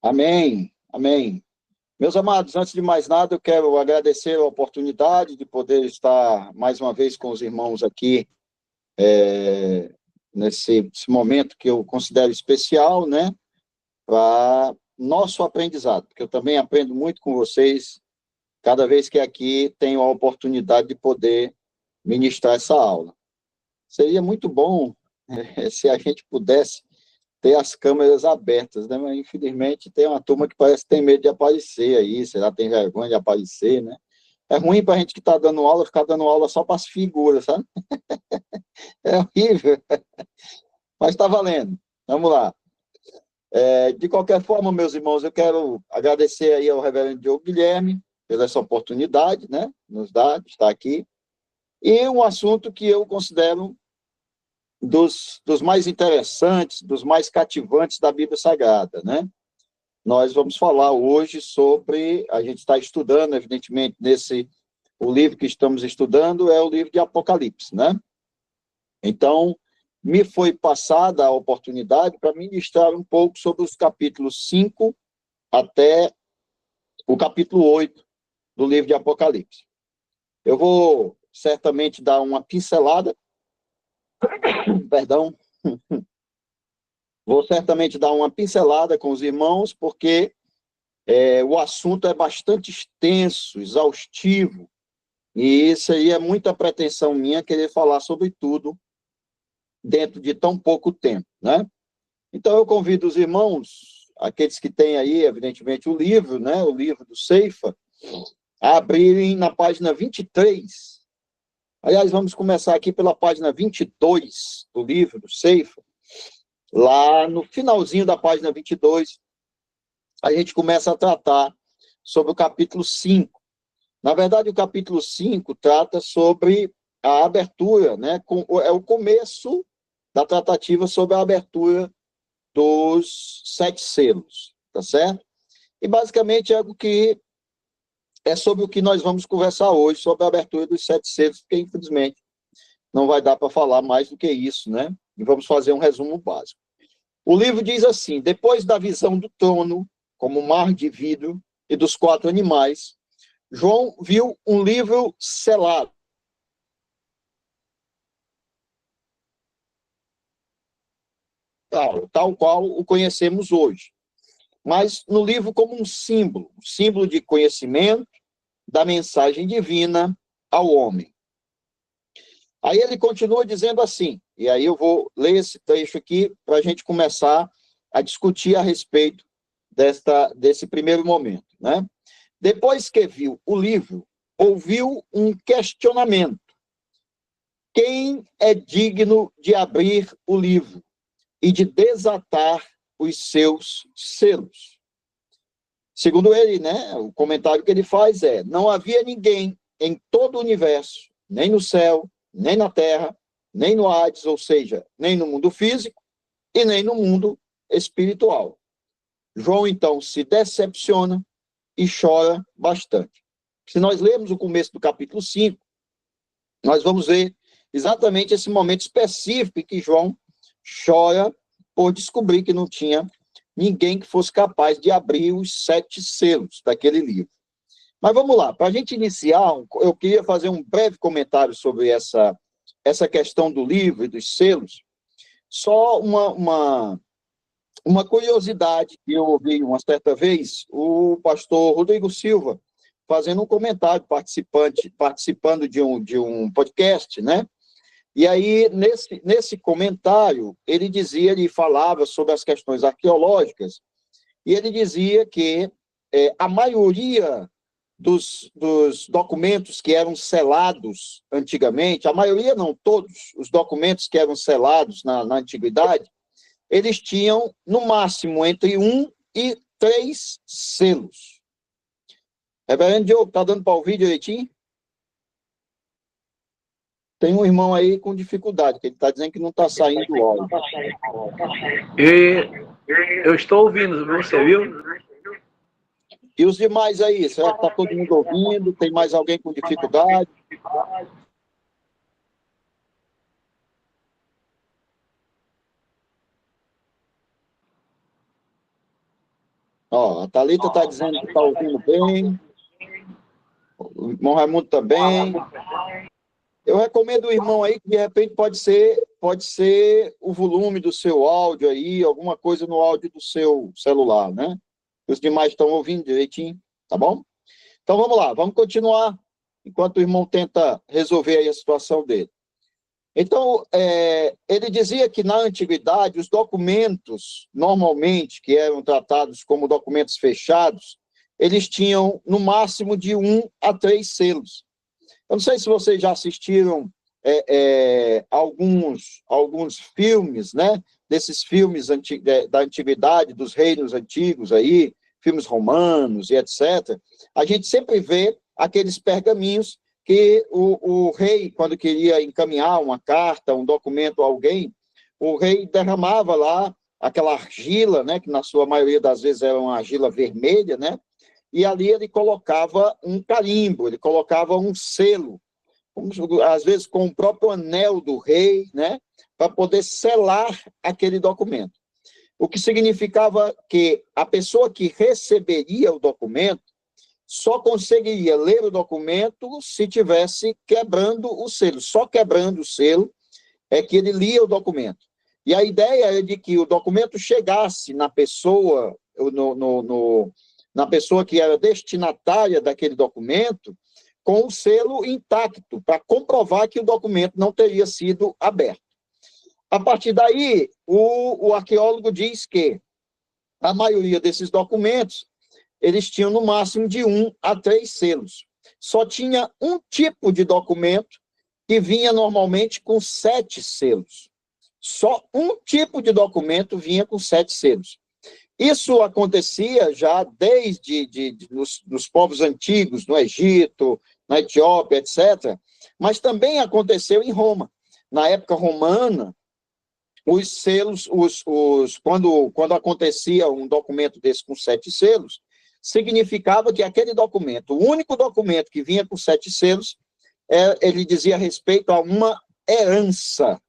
Amém, amém. Meus amados, antes de mais nada, eu quero agradecer a oportunidade de poder estar mais uma vez com os irmãos aqui, nesse momento que eu considero especial, né, para nosso aprendizado, porque eu também aprendo muito com vocês, cada vez que aqui tenho a oportunidade de poder ministrar essa aula. Seria muito bom, se a gente pudesse ter as câmeras abertas, né? Mas, infelizmente, tem uma turma que parece que tem medo de aparecer aí, sei lá, tem vergonha de aparecer, né? É ruim para a gente que está dando aula, ficar dando aula só para as figuras, sabe? É horrível, mas está valendo. Vamos lá. De qualquer forma, meus irmãos, eu quero agradecer aí ao reverendo Diogo Guilherme pela essa oportunidade, né? Nos dá de estar aqui. E um assunto que eu considero dos mais interessantes, dos mais cativantes da Bíblia Sagrada, né? Nós vamos falar hoje sobre, a gente está estudando, evidentemente, o livro que estamos estudando é o livro de Apocalipse, né? Então, me foi passada a oportunidade para ministrar um pouco sobre os capítulos 5 até o capítulo 8 do livro de Apocalipse. Eu vou certamente dar uma pincelada, perdão, vou certamente dar uma pincelada com os irmãos, porque o assunto é bastante extenso, exaustivo, e isso aí é muita pretensão minha querer falar sobre tudo dentro de tão pouco tempo, né? Então eu convido os irmãos, aqueles que têm aí, evidentemente, o livro, né, o livro do Ceifa, a abrirem na página 23. Aliás, vamos começar aqui pela página 22 do livro do Ceifa. Lá no finalzinho da página 22, a gente começa a tratar sobre o capítulo 5. Na verdade, o capítulo 5 trata sobre a abertura, né? É o começo da tratativa sobre a abertura dos 7 selos, tá certo? E basicamente é sobre o que nós vamos conversar hoje, sobre a abertura dos 7 selos, porque infelizmente não vai dar para falar mais do que isso, né? E vamos fazer um resumo básico. O livro diz assim: depois da visão do trono, como mar de vidro, e dos 4 animais, João viu um livro selado, tal qual o conhecemos hoje, mas no livro como um símbolo de conhecimento da mensagem divina ao homem. Aí ele continua dizendo assim, e aí eu vou ler esse trecho aqui para a gente começar a discutir a respeito desse primeiro momento, né? Depois que viu o livro, ouviu um questionamento: quem é digno de abrir o livro e de desatar os seus selos? Segundo ele, né, o comentário que ele faz é: não havia ninguém em todo o universo, nem no céu, nem na terra, nem no Hades, ou seja, nem no mundo físico e nem no mundo espiritual. João, então, se decepciona e chora bastante. Se nós lermos o começo do capítulo 5, nós vamos ver exatamente esse momento específico em que João chora por descobrir que não tinha ninguém que fosse capaz de abrir os 7 selos daquele livro. Mas vamos lá, para a gente iniciar, eu queria fazer um breve comentário sobre essa questão do livro e dos selos. Só uma curiosidade que eu ouvi uma certa vez, o pastor Rodrigo Silva fazendo um comentário, participando de um podcast, né? E aí, nesse comentário, ele falava sobre as questões arqueológicas, e ele dizia que a maioria dos documentos que eram selados antigamente, a maioria não, todos os documentos que eram selados na antiguidade, eles tinham, no máximo, entre 1 e 3 selos. Reverendo Diogo, está dando para ouvir direitinho? Tem um irmão aí com dificuldade, que ele está dizendo que não está saindo o áudio. E eu estou ouvindo, você viu? E os demais aí, será que está todo mundo ouvindo? Tem mais alguém com dificuldade? Ó, a Thalita está dizendo que está ouvindo bem. O irmão Raimundo também. Eu recomendo o irmão aí que de repente pode ser o volume do seu áudio aí, alguma coisa no áudio do seu celular, né? Os demais estão ouvindo direitinho, tá bom? Então vamos lá, vamos continuar enquanto o irmão tenta resolver aí a situação dele. Então, ele dizia que na antiguidade os documentos, normalmente, que eram tratados como documentos fechados, eles tinham no máximo de 1 a 3 selos. Eu não sei se vocês já assistiram alguns filmes, né? Desses filmes da antiguidade, dos reinos antigos aí, filmes romanos e etc. A gente sempre vê aqueles pergaminhos que o rei, quando queria encaminhar uma carta, um documento a alguém, o rei derramava lá aquela argila, né? Que na sua maioria das vezes era uma argila vermelha, né? E ali ele colocava um carimbo, ele colocava um selo, às vezes com o próprio anel do rei, né, para poder selar aquele documento. O que significava que a pessoa que receberia o documento só conseguiria ler o documento se tivesse quebrando o selo. Só quebrando o selo é que ele lia o documento. E a ideia é de que o documento chegasse na pessoa, na pessoa que era destinatária daquele documento, com o selo intacto, para comprovar que o documento não teria sido aberto. A partir daí, o arqueólogo diz que a maioria desses documentos, eles tinham no máximo de 1 a 3 selos. Só tinha um tipo de documento que vinha normalmente com 7 selos. Só um tipo de documento vinha com 7 selos. Isso acontecia já desde nos povos antigos, no Egito, na Etiópia, etc. Mas também aconteceu em Roma. Na época romana, os selos, quando acontecia um documento desse com 7 selos, significava que aquele documento, o único documento que vinha com 7 selos, ele dizia respeito a uma herança.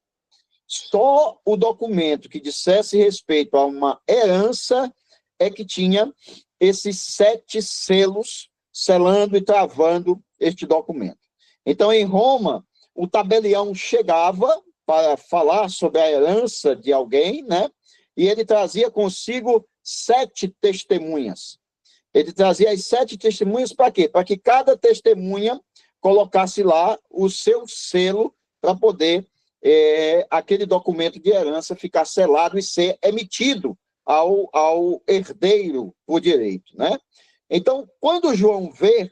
Só o documento que dissesse respeito a uma herança é que tinha esses 7 selos selando e travando este documento. Então, em Roma, o tabelião chegava para falar sobre a herança de alguém, né? E ele trazia consigo 7 testemunhas. Ele trazia as 7 testemunhas para quê? Para que cada testemunha colocasse lá o seu selo para poder aquele documento de herança ficar selado e ser emitido ao herdeiro por direito, né? Então, quando João vê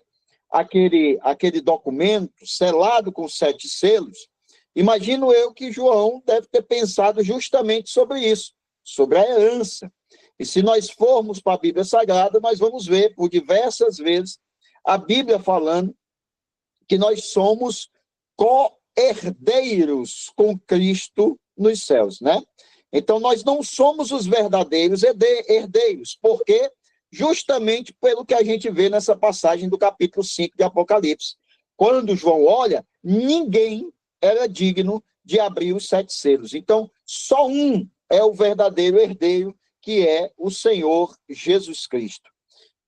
aquele documento selado com 7 selos, imagino eu que João deve ter pensado justamente sobre isso, sobre a herança. E se nós formos para a Bíblia Sagrada, nós vamos ver por diversas vezes a Bíblia falando que nós somos co-herdeiros com Cristo nos céus, né? Então, nós não somos os verdadeiros herdeiros, porque justamente pelo que a gente vê nessa passagem do capítulo 5 de Apocalipse. Quando João olha, ninguém era digno de abrir os 7 selos. Então, só um é o verdadeiro herdeiro, que é o Senhor Jesus Cristo.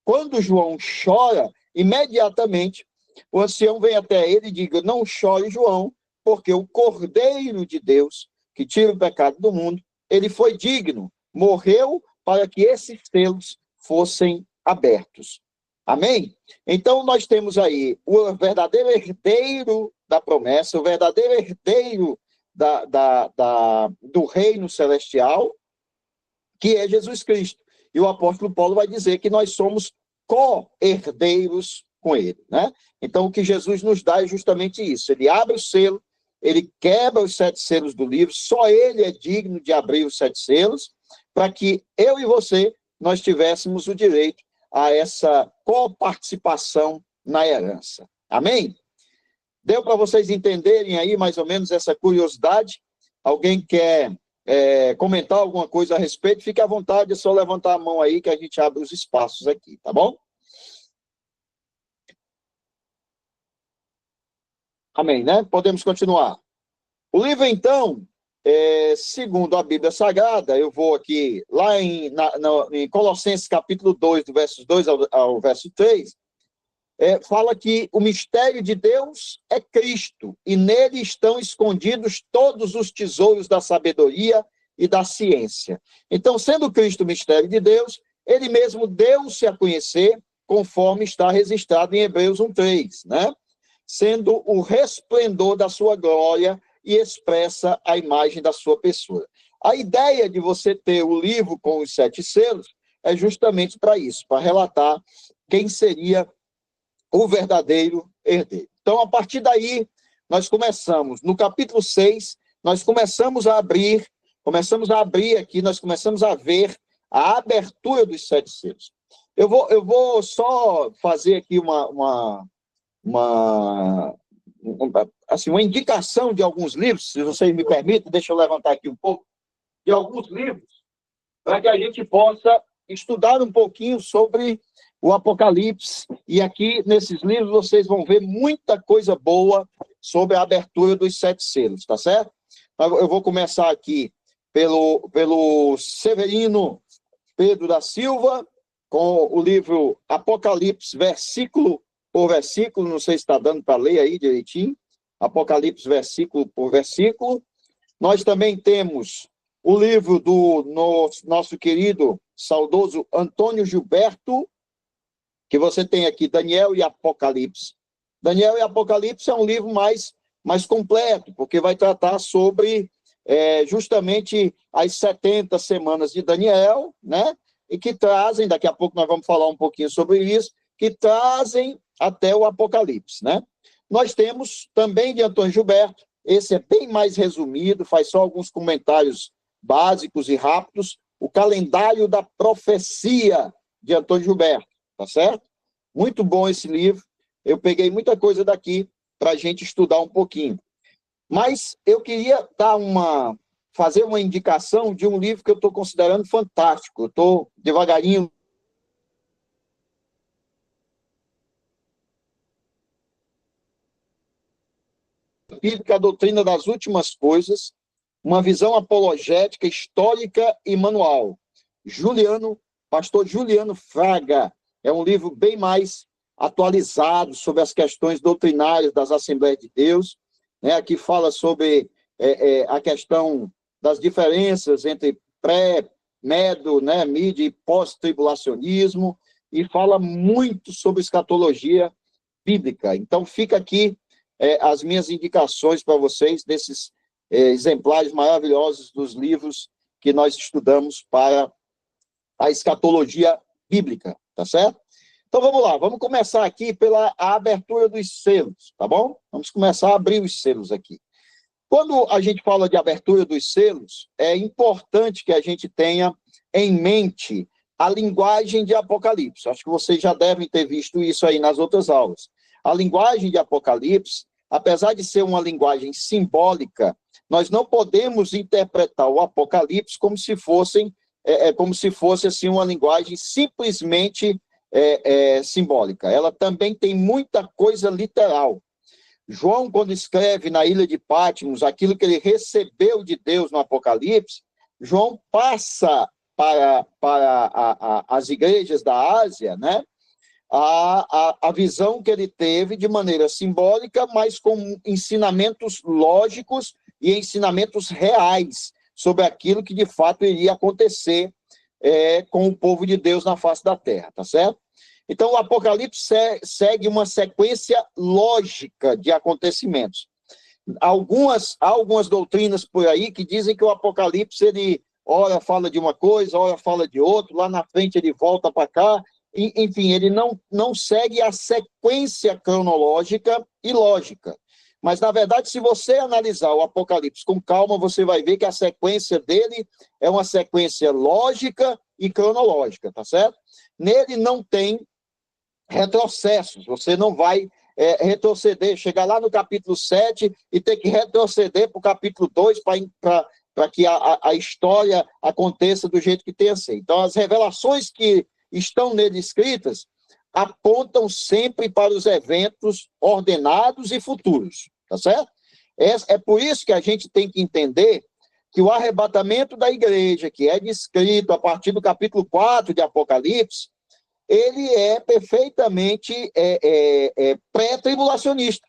Quando João chora, imediatamente o ancião vem até ele e diz: não chore, João, porque o Cordeiro de Deus, que tira o pecado do mundo, ele foi digno, morreu para que esses selos fossem abertos. Amém? Então, nós temos aí o verdadeiro herdeiro da promessa, o verdadeiro herdeiro do reino celestial, que é Jesus Cristo. E o apóstolo Paulo vai dizer que nós somos co-herdeiros com ele, né? Então, o que Jesus nos dá é justamente isso. Ele abre o selo, ele quebra os 7 selos do livro, só ele é digno de abrir os 7 selos, para que eu e você, nós tivéssemos o direito a essa coparticipação na herança. Amém? Deu para vocês entenderem aí mais ou menos essa curiosidade? Alguém quer comentar alguma coisa a respeito? Fique à vontade, é só levantar a mão aí que a gente abre os espaços aqui, tá bom? Amém, né? Podemos continuar. O livro, então, segundo a Bíblia Sagrada, eu vou aqui, lá em Colossenses capítulo 2, do verso 2 ao verso 3, fala que o mistério de Deus é Cristo, e nele estão escondidos todos os tesouros da sabedoria e da ciência. Então, sendo Cristo o mistério de Deus, ele mesmo deu-se a conhecer, conforme está registrado em Hebreus 1:3, né? Sendo o resplendor da sua glória e expressa a imagem da sua pessoa. A ideia de você ter o livro com os 7 selos é justamente para isso, para relatar quem seria o verdadeiro herdeiro. Então, a partir daí, nós começamos, no capítulo 6, nós começamos a abrir aqui, nós começamos a ver a abertura dos 7 selos. Eu vou só fazer aqui uma indicação de alguns livros, se vocês me permitem, deixa eu levantar aqui um pouco, de alguns livros, para que a gente possa estudar um pouquinho sobre o Apocalipse, e aqui nesses livros vocês vão ver muita coisa boa sobre a abertura dos 7 selos, tá certo? Eu vou começar aqui pelo Severino Pedro da Silva, com o livro Apocalipse, versículo por versículo, não sei se está dando para ler aí direitinho, Apocalipse, versículo por versículo. Nós também temos o livro do nosso querido, saudoso Antônio Gilberto, que você tem aqui, Daniel e Apocalipse. Daniel e Apocalipse é um livro mais completo, porque vai tratar sobre justamente as 70 semanas de Daniel, né? E que trazem, daqui a pouco nós vamos falar um pouquinho sobre isso, que trazem até o Apocalipse, né? Nós temos também de Antônio Gilberto, esse é bem mais resumido, faz só alguns comentários básicos e rápidos, o Calendário da Profecia de Antônio Gilberto, tá certo? Muito bom esse livro, eu peguei muita coisa daqui para a gente estudar um pouquinho. Mas eu queria fazer uma indicação de um livro que eu estou considerando fantástico. Eu estou devagarinho. Bíblica, a doutrina das últimas coisas, uma visão apologética, histórica e manual. Pastor Juliano Fraga, é um livro bem mais atualizado sobre as questões doutrinárias das Assembleias de Deus, né? Aqui fala sobre a questão das diferenças entre pré-medo, né, mid e pós-tribulacionismo, e fala muito sobre escatologia bíblica. Então, fica aqui as minhas indicações para vocês desses exemplares maravilhosos dos livros que nós estudamos para a escatologia bíblica, tá certo? Então, vamos lá, vamos começar aqui pela abertura dos selos, tá bom? Vamos começar a abrir os selos aqui. Quando a gente fala de abertura dos selos, é importante que a gente tenha em mente a linguagem de Apocalipse. Acho que vocês já devem ter visto isso aí nas outras aulas. A linguagem de Apocalipse, apesar de ser uma linguagem simbólica, nós não podemos interpretar o Apocalipse como se fosse assim, uma linguagem simplesmente simbólica. Ela também tem muita coisa literal. João, quando escreve na ilha de Patmos aquilo que ele recebeu de Deus no Apocalipse, João passa para as igrejas da Ásia, né, a visão que ele teve de maneira simbólica, mas com ensinamentos lógicos e ensinamentos reais sobre aquilo que de fato iria acontecer com o povo de Deus na face da terra, tá certo? Então, o Apocalipse segue uma sequência lógica de acontecimentos. Há algumas doutrinas por aí que dizem que o Apocalipse, ele ora fala de uma coisa, ora fala de outra, lá na frente ele volta para cá, enfim, ele não segue a sequência cronológica e lógica. Mas, na verdade, se você analisar o Apocalipse com calma, você vai ver que a sequência dele é uma sequência lógica e cronológica, tá certo? Nele não tem retrocessos, você não vai retroceder, chegar lá no capítulo 7 e ter que retroceder para o capítulo 2 para que a história aconteça do jeito que tem a ser. Então, as revelações que estão nele escritas apontam sempre para os eventos ordenados e futuros, tá certo? É por isso que a gente tem que entender que o arrebatamento da igreja, que é descrito a partir do capítulo 4 de Apocalipse, ele é perfeitamente pré-tribulacionista,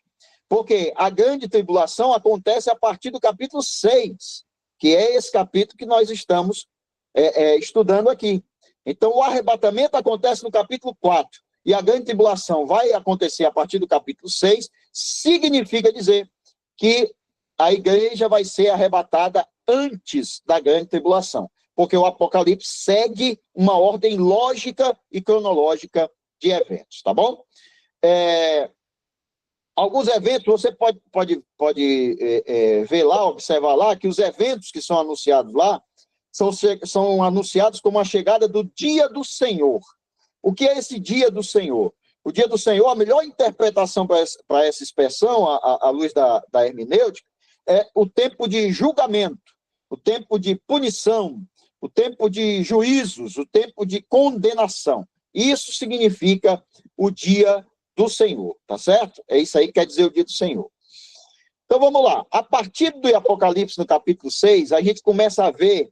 porque a grande tribulação acontece a partir do capítulo 6, que é esse capítulo que nós estamos estudando aqui. Então, o arrebatamento acontece no capítulo 4, e a grande tribulação vai acontecer a partir do capítulo 6, significa dizer que a igreja vai ser arrebatada antes da grande tribulação, porque o Apocalipse segue uma ordem lógica e cronológica de eventos, tá bom? Alguns eventos, você pode ver lá, observar lá, que os eventos que são anunciados lá são anunciados como a chegada do dia do Senhor. O que é esse dia do Senhor? O dia do Senhor, a melhor interpretação para essa expressão, à luz da hermenêutica, é o tempo de julgamento, o tempo de punição, o tempo de juízos, o tempo de condenação. Isso significa o dia do Senhor, tá certo? É isso aí que quer dizer o dia do Senhor. Então vamos lá. A partir do Apocalipse, no capítulo 6, a gente começa a ver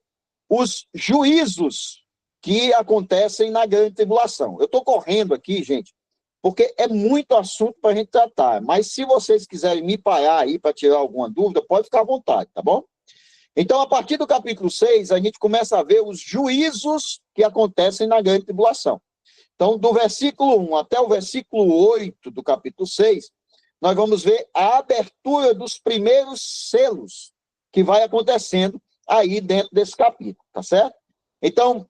os juízos que acontecem na grande tribulação. Eu estou correndo aqui, gente, porque é muito assunto para a gente tratar, mas se vocês quiserem me parar aí para tirar alguma dúvida, pode ficar à vontade, tá bom? Então, a partir do capítulo 6, a gente começa a ver os juízos que acontecem na grande tribulação. Então, do versículo 1 até o versículo 8 do capítulo 6, nós vamos ver a abertura dos primeiros selos que vai acontecendo aí dentro desse capítulo, tá certo? Então,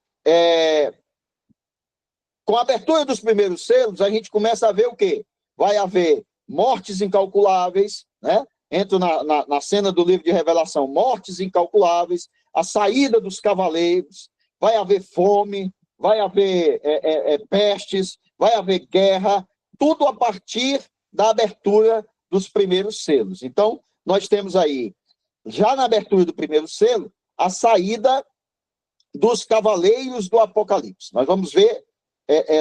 com a abertura dos primeiros selos, a gente começa a ver o quê? Vai haver mortes incalculáveis, né? Entro na cena do livro de Revelação, mortes incalculáveis, a saída dos cavaleiros, vai haver fome, vai haver pestes, vai haver guerra, tudo a partir da abertura dos primeiros selos. Então, nós temos aí, já na abertura do primeiro selo, a saída dos cavaleiros do Apocalipse. Nós vamos ver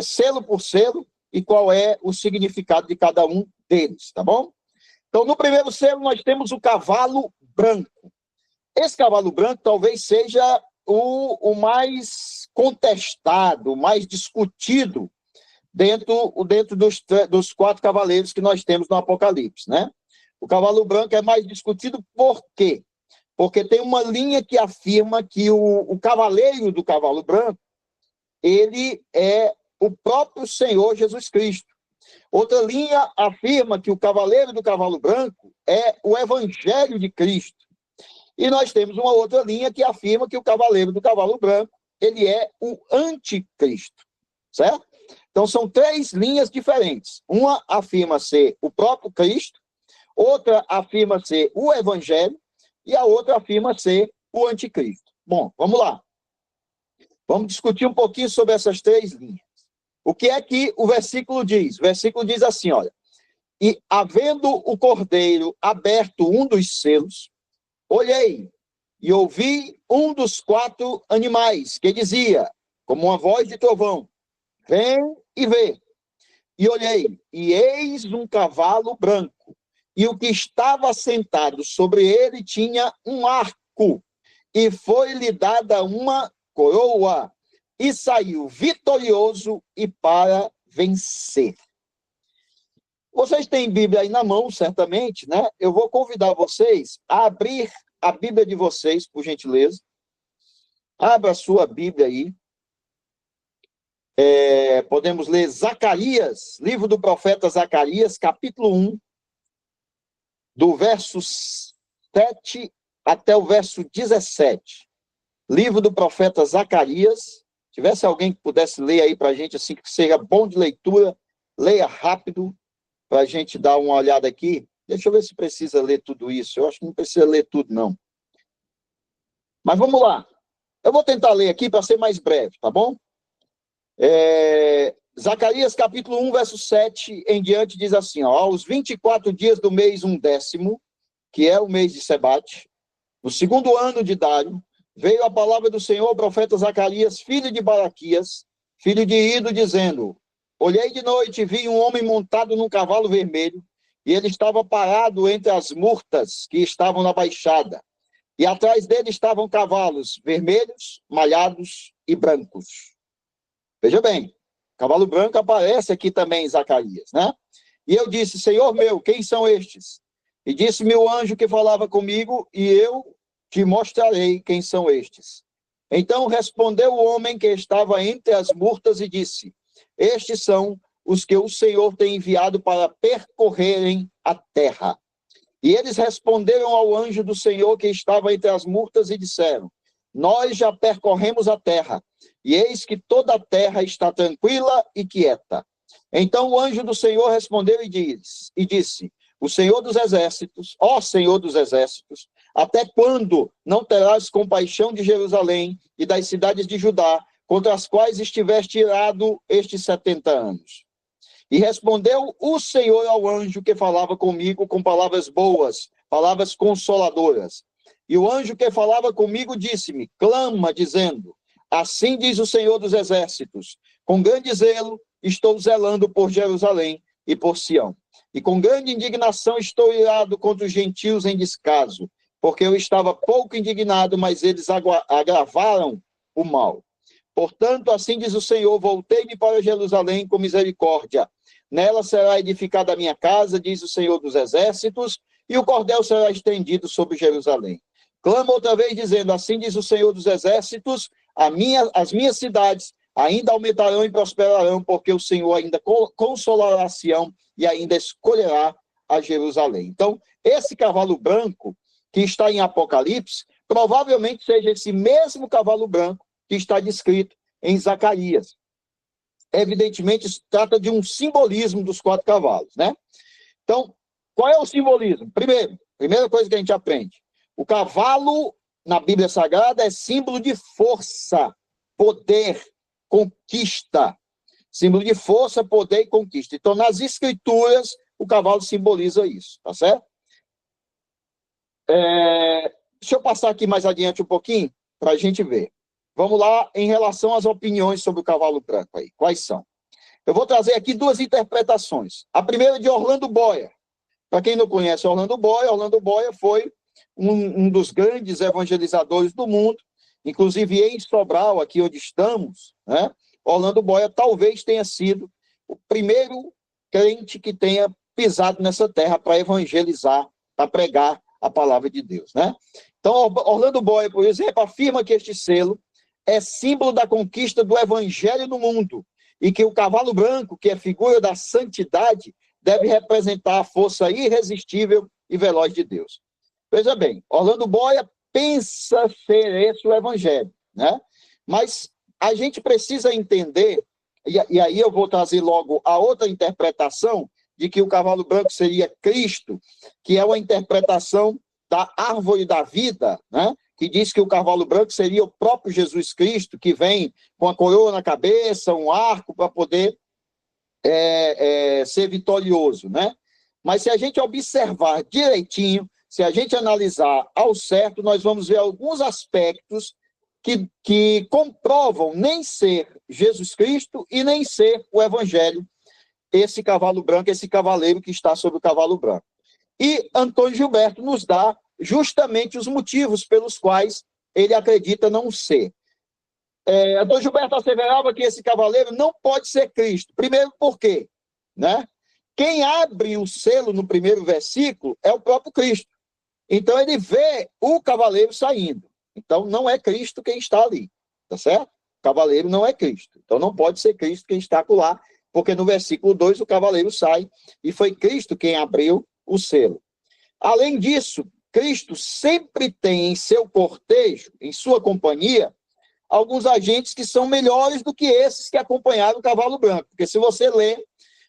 selo por selo e qual é o significado de cada um deles, tá bom? Então, no primeiro selo, nós temos o cavalo branco. Esse cavalo branco talvez seja o mais contestado, o mais discutido dentro dos 4 cavaleiros que nós temos no Apocalipse, né? O cavalo branco é mais discutido por quê? Porque tem uma linha que afirma que o cavaleiro do cavalo branco, ele é o próprio Senhor Jesus Cristo. Outra linha afirma que o cavaleiro do cavalo branco é o Evangelho de Cristo. E nós temos uma outra linha que afirma que o cavaleiro do cavalo branco, ele é o anticristo, certo? Então, são 3 linhas diferentes. Uma afirma ser o próprio Cristo, outra afirma ser o Evangelho, e a outra afirma ser o anticristo. Bom, vamos lá. Vamos discutir um pouquinho sobre essas 3 linhas. O que é que o versículo diz? O versículo diz assim, olha: e havendo o cordeiro aberto um dos selos, olhei e ouvi um dos 4 animais, que dizia, como uma voz de trovão, vem e vê. E olhei, e eis um cavalo branco, e o que estava sentado sobre ele tinha um arco, e foi-lhe dada uma coroa, e saiu vitorioso e para vencer. Vocês têm Bíblia aí na mão, certamente, né? Eu vou convidar vocês a abrir a Bíblia de vocês, por gentileza. Abra a sua Bíblia aí. Podemos ler Zacarias, livro do profeta Zacarias, capítulo 1, do verso 7 até o verso 17. Livro do profeta Zacarias. Se tivesse alguém que pudesse ler aí para a gente, assim, que seja bom de leitura, leia rápido, para a gente dar uma olhada aqui. Deixa eu ver se precisa ler tudo isso. Eu acho que não precisa ler tudo, não. Mas vamos lá. Eu vou tentar ler aqui para ser mais breve, tá bom? Zacarias, capítulo 1, verso 7 em diante, diz assim, ó, aos 24 dias do mês 1º, que é o mês de Sebate, no 2º ano de Dário, veio a palavra do Senhor ao profeta Zacarias, filho de Baraquias, filho de Ido, dizendo, olhei de noite e vi um homem montado num cavalo vermelho, e ele estava parado entre as murtas que estavam na baixada. e atrás dele estavam cavalos vermelhos, malhados e brancos. Veja bem, cavalo branco aparece aqui também em Zacarias, né? E eu disse, Senhor meu, quem são estes? E disse-me o anjo que falava comigo, e eu te mostrarei quem são estes. Então respondeu o homem que estava entre as murtas e disse, estes são os que o Senhor tem enviado para percorrerem a terra. E eles responderam ao anjo do Senhor que estava entre as murtas e disseram, nós já percorremos a terra, e eis que toda a terra está tranquila e quieta. Então o anjo do Senhor respondeu e disse, o Senhor dos exércitos, ó Senhor dos exércitos, até quando não terás compaixão de Jerusalém e das cidades de Judá, contra as quais estiveste irado estes 70 anos? E respondeu o Senhor ao anjo que falava comigo com palavras boas, palavras consoladoras. E o anjo que falava comigo disse-me, clama, dizendo, assim diz o Senhor dos exércitos, com grande zelo estou zelando por Jerusalém e por Sião. E com grande indignação estou irado contra os gentios em descaso, porque eu estava pouco indignado, mas eles agravaram o mal. Portanto, assim diz o Senhor, voltei-me para Jerusalém com misericórdia. Nela será edificada a minha casa, diz o Senhor dos exércitos, e o cordel será estendido sobre Jerusalém. Clama outra vez, dizendo, assim diz o Senhor dos exércitos, as minhas cidades ainda aumentarão e prosperarão, porque o Senhor ainda consolará Sião e ainda escolherá a Jerusalém. Então, esse cavalo branco que está em Apocalipse, provavelmente seja esse mesmo cavalo branco que está descrito em Zacarias. Evidentemente, se trata de um simbolismo dos 4 cavalos, né? Então, qual é o simbolismo? Primeira coisa que a gente aprende, o cavalo na Bíblia Sagrada é símbolo de força, poder, conquista. Símbolo de força, poder e conquista. Então, nas Escrituras, o cavalo simboliza isso, tá certo? Deixa eu passar aqui mais adiante um pouquinho, para a gente ver. Vamos lá, em relação às opiniões sobre o cavalo branco aí. Quais são? Eu vou trazer aqui 2 interpretações. A primeira é de Orlando Boyer. Para quem não conhece Orlando Boyer foi um dos grandes evangelizadores do mundo, inclusive em Sobral, aqui onde estamos, né? Orlando Boyer talvez tenha sido o primeiro crente que tenha pisado nessa terra para evangelizar, para pregar a palavra de Deus, né? Então, Orlando Boyer, por exemplo, afirma que este selo é símbolo da conquista do evangelho no mundo e que o cavalo branco, que é figura da santidade, deve representar a força irresistível e veloz de Deus. Veja bem, Orlando Boyer pensa ser esse o evangelho, né? Mas a gente precisa entender, e aí eu vou trazer logo a outra interpretação, de que o cavalo branco seria Cristo, que é uma interpretação da árvore da vida, né? Que diz que o cavalo branco seria o próprio Jesus Cristo, que vem com a coroa na cabeça, um arco para poder ser vitorioso, né? Mas se a gente observar direitinho, se a gente analisar ao certo, nós vamos ver alguns aspectos que comprovam nem ser Jesus Cristo e nem ser o Evangelho, esse cavalo branco, esse cavaleiro que está sobre o cavalo branco. E Antônio Gilberto nos dá justamente os motivos pelos quais ele acredita não ser. Antônio Gilberto asseverava que esse cavaleiro não pode ser Cristo. Primeiro, por quê? Né? Quem abre o selo no primeiro versículo é o próprio Cristo. Então, ele vê o cavaleiro saindo. Então, não é Cristo quem está ali, tá certo? O cavaleiro não é Cristo. Então, não pode ser Cristo quem está lá, porque no versículo 2 o cavaleiro sai e foi Cristo quem abriu o selo. Além disso, Cristo sempre tem em seu cortejo, em sua companhia, alguns agentes que são melhores do que esses que acompanharam o cavalo branco. Porque se você ler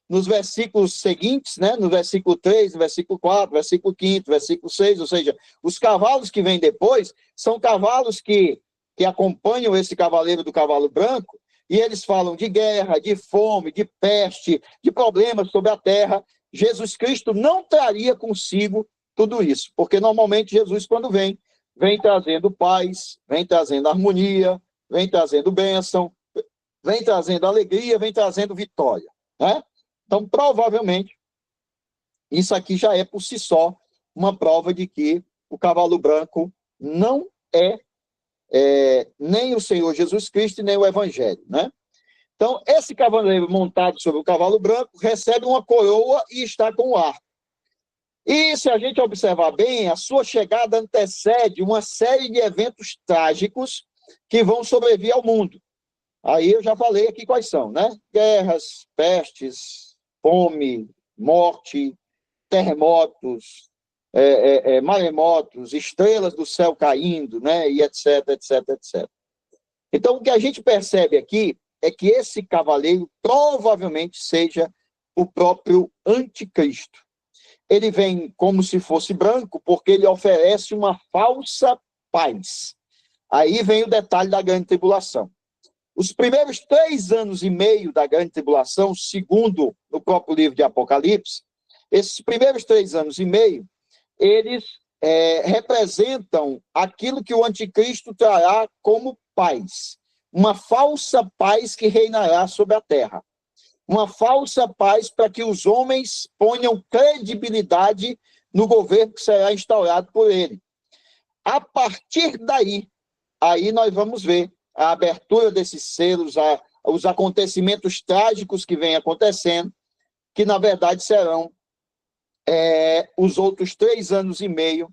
nos versículos seguintes, né, no versículo 3, no versículo 4, versículo 5, versículo 6, ou seja, os cavalos que vêm depois são cavalos que acompanham esse cavaleiro do cavalo branco, e eles falam de guerra, de fome, de peste, de problemas sobre a terra. Jesus Cristo não traria consigo tudo isso, porque normalmente Jesus, quando vem trazendo paz, vem trazendo harmonia, vem trazendo bênção, vem trazendo alegria, vem trazendo vitória, né? Então, provavelmente, isso aqui já é por si só uma prova de que o cavalo branco não é, nem o Senhor Jesus Cristo, nem o Evangelho, né? Então, esse cavaleiro montado sobre o cavalo branco recebe uma coroa e está com o arco. E, se a gente observar bem, a sua chegada antecede uma série de eventos trágicos que vão sobrevir ao mundo. Aí eu já falei aqui quais são, né? Guerras, pestes, fome, morte, terremotos, maremotos, estrelas do céu caindo, né? E etc, etc, etc. Então, o que a gente percebe aqui é que esse cavaleiro provavelmente seja o próprio anticristo. Ele vem como se fosse branco, porque ele oferece uma falsa paz. Aí vem o detalhe da grande tribulação. Os primeiros 3 anos e meio da grande tribulação, segundo o próprio livro de Apocalipse, esses primeiros 3 anos e meio, eles representam aquilo que o anticristo trará como paz. Uma falsa paz que reinará sobre a terra. Uma falsa paz para que os homens ponham credibilidade no governo que será instaurado por ele. A partir daí, aí nós vamos ver a abertura desses selos, os acontecimentos trágicos que vêm acontecendo, que na verdade serão os outros 3 anos e meio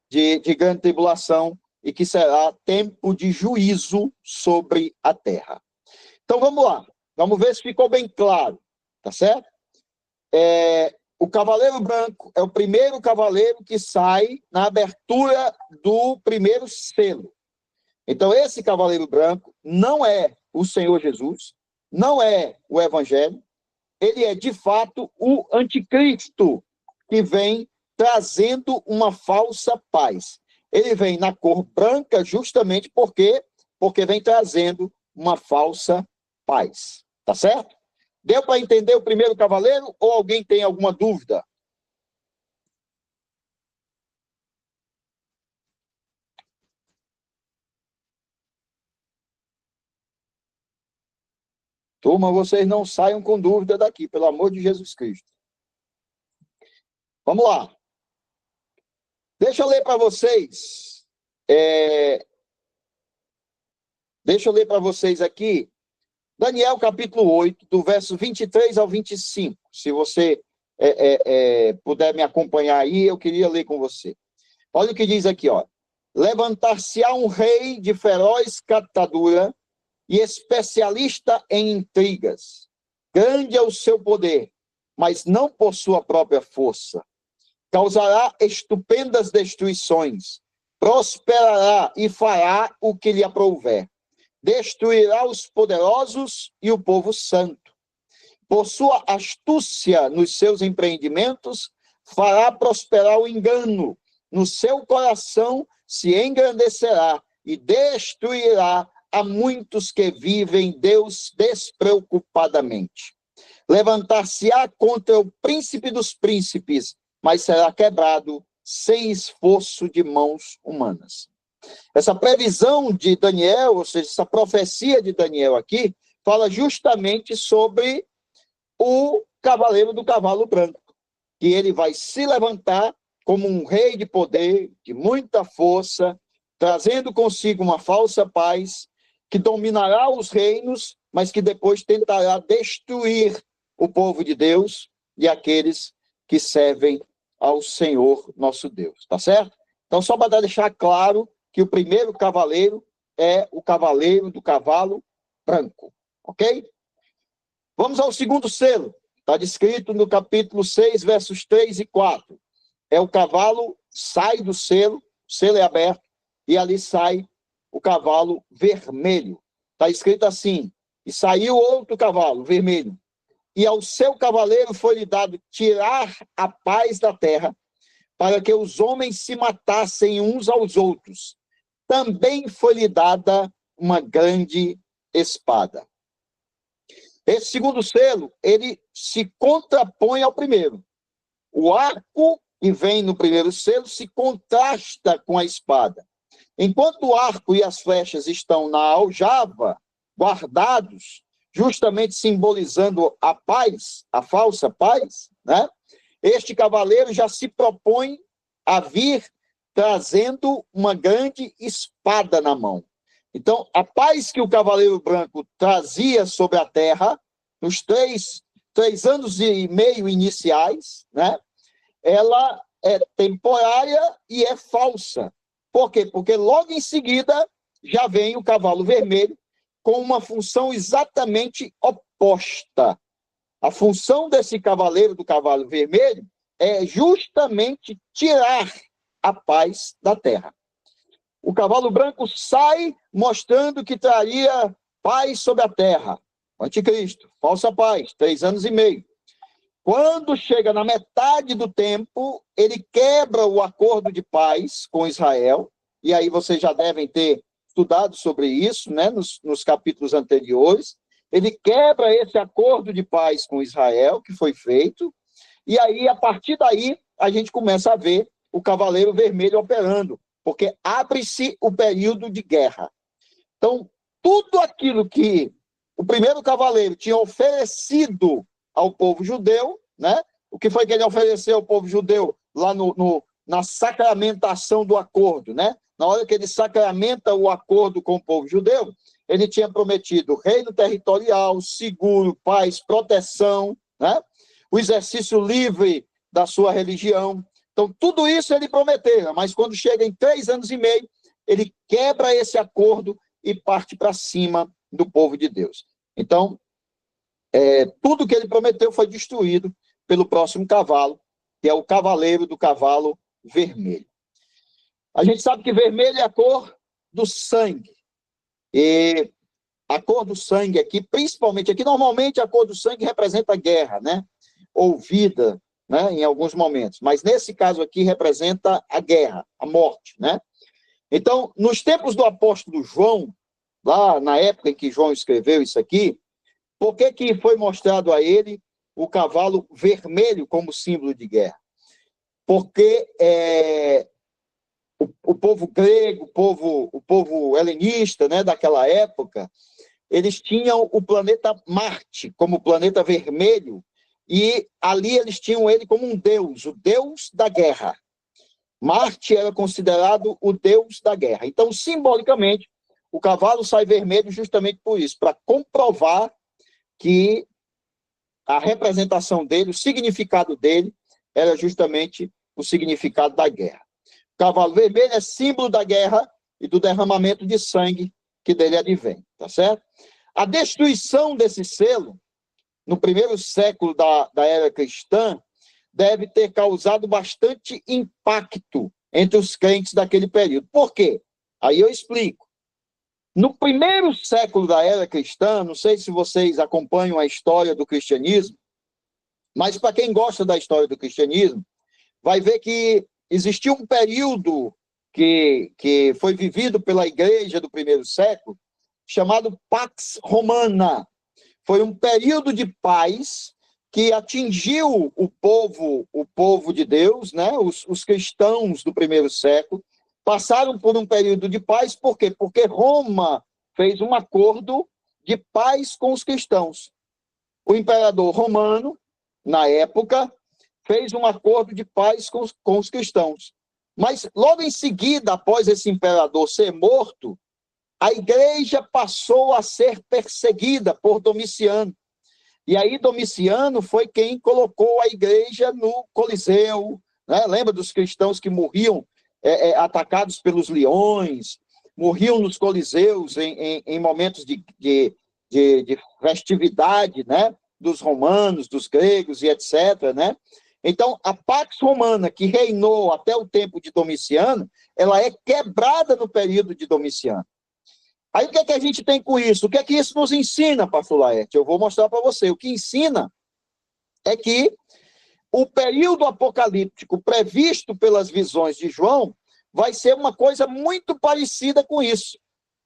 de grande tribulação e que será tempo de juízo sobre a terra. Então vamos lá, vamos ver se ficou bem claro, tá certo? O cavaleiro branco é o primeiro cavaleiro que sai na abertura do primeiro selo. Então, esse cavaleiro branco não é o Senhor Jesus, não é o Evangelho, ele é, de fato, o anticristo, que vem trazendo uma falsa paz. Ele vem na cor branca justamente porque vem trazendo uma falsa paz. Tá certo? Deu para entender o primeiro cavaleiro ou alguém tem alguma dúvida? Turma, vocês não saiam com dúvida daqui, pelo amor de Jesus Cristo. Vamos lá. Deixa eu ler para vocês. Deixa eu ler para vocês aqui. Daniel, capítulo 8, do verso 23 ao 25. Se você puder me acompanhar aí, eu queria ler com você. Olha o que diz aqui, ó. Levantar-se-á um rei de feroz catadura e especialista em intrigas. Grande é o seu poder, mas não por sua própria força. Causará estupendas destruições, prosperará e fará o que lhe aprouver. Destruirá os poderosos e o povo santo. Por sua astúcia nos seus empreendimentos, fará prosperar o engano. No seu coração se engrandecerá e destruirá a muitos que vivem Deus despreocupadamente. Levantar-se-á contra o príncipe dos príncipes, mas será quebrado sem esforço de mãos humanas. Essa previsão de Daniel, ou seja, essa profecia de Daniel aqui, fala justamente sobre o cavaleiro do cavalo branco, que ele vai se levantar como um rei de poder, de muita força, trazendo consigo uma falsa paz, que dominará os reinos, mas que depois tentará destruir o povo de Deus e aqueles que servem ao Senhor nosso Deus, tá certo? Então, só para deixar claro que o primeiro cavaleiro é o cavaleiro do cavalo branco, ok? Vamos ao segundo selo, está descrito no capítulo 6, versos 3 e 4. O cavalo sai do selo, o selo é aberto, e ali sai o cavalo vermelho. Está escrito assim: e saiu outro cavalo vermelho, e ao seu cavaleiro foi-lhe dado tirar a paz da terra, para que os homens se matassem uns aos outros. Também foi-lhe dada uma grande espada. Esse segundo selo, ele se contrapõe ao primeiro. O arco que vem no primeiro selo se contrasta com a espada. Enquanto o arco e as flechas estão na aljava, guardados, justamente simbolizando a paz, a falsa paz, né? Este cavaleiro já se propõe a vir trazendo uma grande espada na mão. Então, a paz que o Cavaleiro Branco trazia sobre a terra, nos três anos e meio iniciais, né, ela é temporária e é falsa. Por quê? Porque logo em seguida já vem o cavalo vermelho com uma função exatamente oposta. A função desse cavaleiro do cavalo vermelho é justamente tirar a paz da terra. O cavalo branco sai mostrando que traria paz sobre a terra. Anticristo, falsa paz, 3 anos e meio. Quando chega na metade do tempo, ele quebra o acordo de paz com Israel, e aí vocês já devem ter estudado sobre isso, né, nos capítulos anteriores. Ele quebra esse acordo de paz com Israel, que foi feito, e aí, a partir daí, a gente começa a ver o Cavaleiro Vermelho operando, porque abre-se o período de guerra. Então, tudo aquilo que o primeiro cavaleiro tinha oferecido ao povo judeu, né? O que foi que ele ofereceu ao povo judeu lá na sacramentação do acordo, né? Na hora que ele sacramenta o acordo com o povo judeu, ele tinha prometido reino territorial, seguro, paz, proteção, né? O exercício livre da sua religião. Então, tudo isso ele prometeu, mas quando chega em 3 anos e meio, ele quebra esse acordo e parte para cima do povo de Deus. Então, tudo que ele prometeu foi destruído pelo próximo cavalo, que é o cavaleiro do cavalo vermelho. A gente sabe que vermelho é a cor do sangue. E a cor do sangue aqui, principalmente aqui, normalmente a cor do sangue representa a guerra, né? Ou vida, né? Em alguns momentos. Mas nesse caso aqui representa a guerra, a morte, né? Então, nos tempos do apóstolo João, lá na época em que João escreveu isso aqui, por que foi mostrado a ele o cavalo vermelho como símbolo de guerra? Porque o povo grego, o povo helenista, né, daquela época, eles tinham o planeta Marte como planeta vermelho, e ali eles tinham ele como um deus, o deus da guerra. Marte era considerado o deus da guerra. Então, simbolicamente, o cavalo sai vermelho justamente por isso, para comprovar que a representação dele, o significado dele, era justamente o significado da guerra. O cavalo vermelho é símbolo da guerra e do derramamento de sangue que dele advém, tá certo? A destruição desse selo, no primeiro século da era cristã, deve ter causado bastante impacto entre os crentes daquele período. Por quê? Aí eu explico. No primeiro século da era cristã, não sei se vocês acompanham a história do cristianismo, mas para quem gosta da história do cristianismo, vai ver que existiu um período que foi vivido pela igreja do primeiro século, chamado Pax Romana. Foi um período de paz que atingiu o povo de Deus, né? Os cristãos do primeiro século, passaram por um período de paz, por quê? Porque Roma fez um acordo de paz com os cristãos. O imperador romano, na época, fez um acordo de paz com os cristãos. Mas, logo em seguida, após esse imperador ser morto, a igreja passou a ser perseguida por Domiciano. E aí Domiciano foi quem colocou a igreja no Coliseu, né? Lembra dos cristãos que morriam atacados pelos leões, morriam nos coliseus em momentos de festividade, né? Dos romanos, dos gregos e etc., né? Então, a Pax Romana, que reinou até o tempo de Domiciano, ela é quebrada no período de Domiciano. Aí o que é que a gente tem com isso? O que é que isso nos ensina, pastor Laerte? Eu vou mostrar para você. O que ensina é que o período apocalíptico previsto pelas visões de João vai ser uma coisa muito parecida com isso.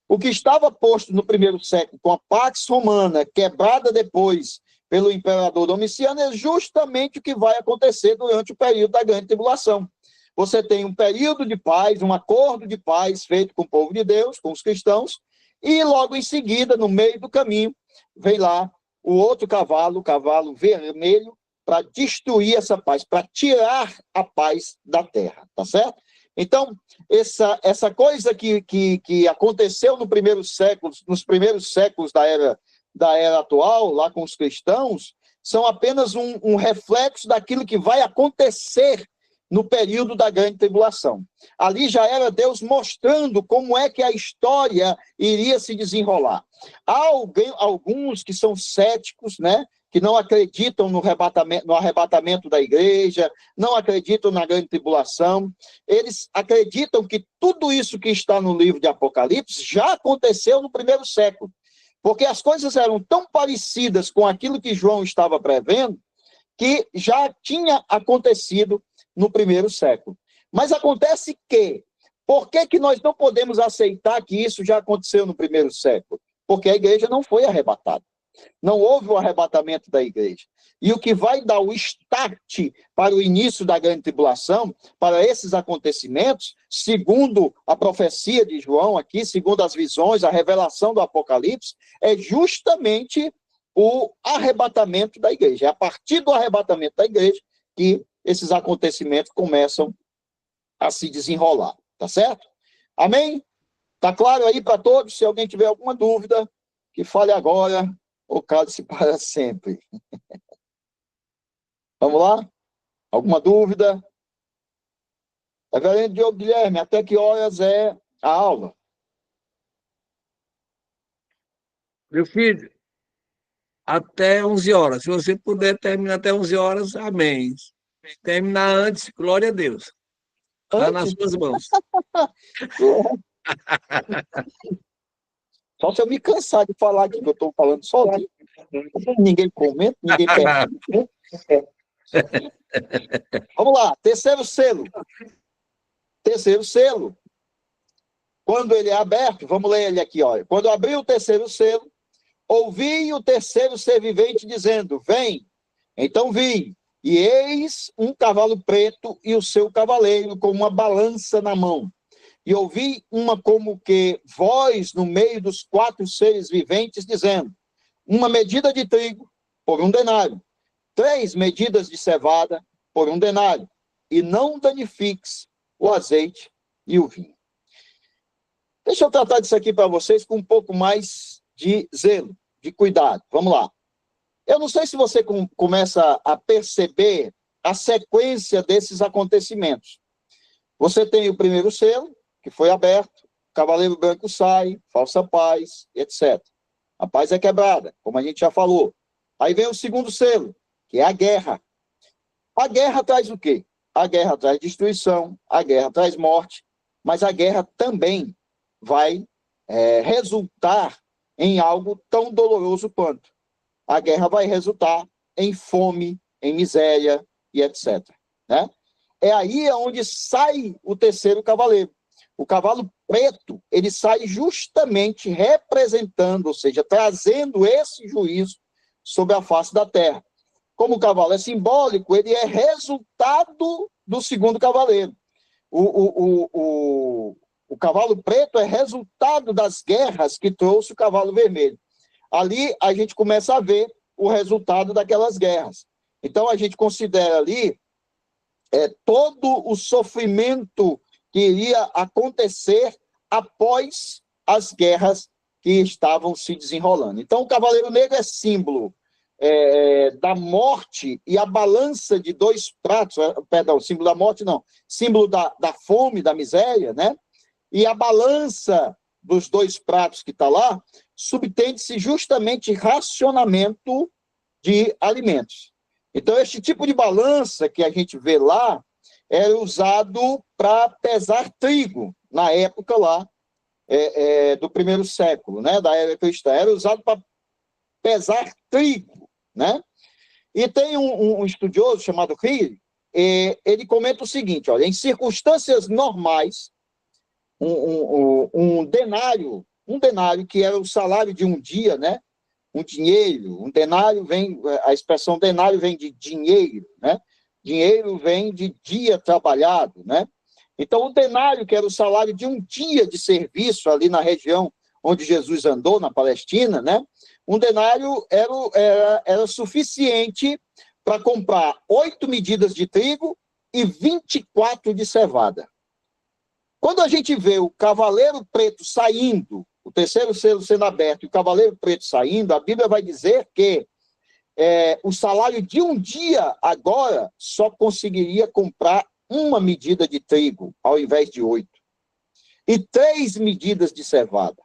O que estava posto no primeiro século com a Pax Romana, quebrada depois pelo imperador Domiciano, é justamente o que vai acontecer durante o período da grande tribulação. Você tem um período de paz, um acordo de paz feito com o povo de Deus, com os cristãos, e logo em seguida, no meio do caminho, vem lá o outro cavalo, o cavalo vermelho, para destruir essa paz, para tirar a paz da terra, tá certo? Então, essa coisa que aconteceu nos primeiros séculos da era atual, lá com os cristãos, são apenas um reflexo daquilo que vai acontecer no período da grande tribulação. Ali já era Deus mostrando como é que a história iria se desenrolar. Há alguns que são céticos, né, que não acreditam no arrebatamento da igreja, não acreditam na grande tribulação. Eles acreditam que tudo isso que está no livro de Apocalipse já aconteceu no primeiro século, porque as coisas eram tão parecidas com aquilo que João estava prevendo, que já tinha acontecido no primeiro século. Mas acontece que, por que nós não podemos aceitar que isso já aconteceu no primeiro século? Porque a igreja não foi arrebatada. Não houve o arrebatamento da igreja. E o que vai dar o start para o início da grande tribulação, para esses acontecimentos, segundo a profecia de João aqui, segundo as visões, a revelação do Apocalipse, é justamente o arrebatamento da igreja. É a partir do arrebatamento da igreja que esses acontecimentos começam a se desenrolar. Tá certo? Amém? Tá claro aí para todos? Se alguém tiver alguma dúvida, que fale agora, ou cale-se para sempre. Vamos lá? Alguma dúvida? Reverendo Diogo Guilherme, até que horas é a aula? Meu filho, até 11 horas. Se você puder terminar até 11 horas, amém. Terminar antes, glória a Deus. Está nas suas mãos. Só se eu me cansar de falar aqui, que eu estou falando sozinho. Ninguém comenta, ninguém pergunta. Vamos lá, terceiro selo. Terceiro selo. Quando ele é aberto, vamos ler ele aqui, olha. Quando abriu o terceiro selo, ouvi o terceiro ser vivente dizendo, vem. Então vi, e eis um cavalo preto e o seu cavaleiro com uma balança na mão. E ouvi uma como que voz no meio dos 4 seres viventes dizendo, uma medida de trigo por 1 denário, 3 medidas de cevada por 1 denário, e não danifiques o azeite e o vinho. Deixa eu tratar disso aqui para vocês com um pouco mais de zelo, de cuidado. Vamos lá. Eu não sei se você começa a perceber a sequência desses acontecimentos. Você tem o primeiro selo, que foi aberto, o cavaleiro branco sai, falsa paz, etc. A paz é quebrada, como a gente já falou. Aí vem o segundo selo, que é a guerra. A guerra traz o quê? A guerra traz destruição, a guerra traz morte, mas a guerra também vai resultar em algo tão doloroso quanto. A guerra vai resultar em fome, em miséria e etc. Né? É aí onde sai o terceiro cavaleiro. O cavalo preto, ele sai justamente representando, ou seja, trazendo esse juízo sobre a face da terra. Como o cavalo é simbólico, ele é resultado do segundo cavaleiro. O cavalo preto é resultado das guerras que trouxe o cavalo vermelho. Ali a gente começa a ver o resultado daquelas guerras. Então a gente considera ali todo o sofrimento que iria acontecer após as guerras que estavam se desenrolando. Então o Cavaleiro Negro é símbolo da morte e a balança de 2 pratos, perdão, símbolo da morte não, símbolo da fome, da miséria, né? E a balança dos 2 pratos que está lá, subtende-se justamente racionamento de alimentos. Então, este tipo de balança que a gente vê lá era usado para pesar trigo, na época lá do primeiro século, né, da era cristã. Era usado para pesar trigo, né? E tem um estudioso chamado Hill, ele comenta o seguinte, olha, em circunstâncias normais, um denário, que era o salário de um dia, né? Um dinheiro, um denário a expressão denário vem de dinheiro, né? Dinheiro vem de dia trabalhado, né? Então, o denário, que era o salário de um dia de serviço ali na região onde Jesus andou, na Palestina, né? Um denário era suficiente para comprar 8 medidas de trigo e 24 de cevada. Quando a gente vê o cavaleiro preto saindo, o terceiro selo sendo aberto e o cavaleiro preto saindo, a Bíblia vai dizer que o salário de um dia agora só conseguiria comprar uma medida de trigo, ao invés de 8. E 3 medidas de cevada,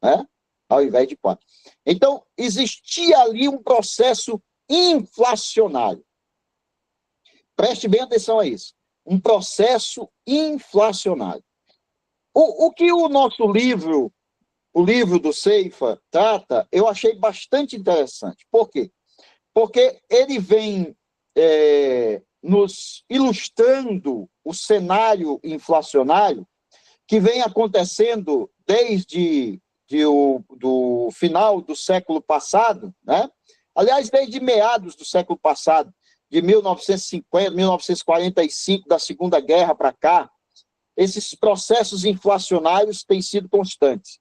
né? Ao invés de 4. Então, existia ali um processo inflacionário. Preste bem atenção a isso. Um processo inflacionário. O que o nosso livro, o livro do Ceifa, trata, eu achei bastante interessante. Por quê? Porque ele vem nos ilustrando o cenário inflacionário que vem acontecendo desde do final do século passado, né? Aliás, desde meados do século passado, de 1950, 1945, da Segunda Guerra para cá, esses processos inflacionários têm sido constantes.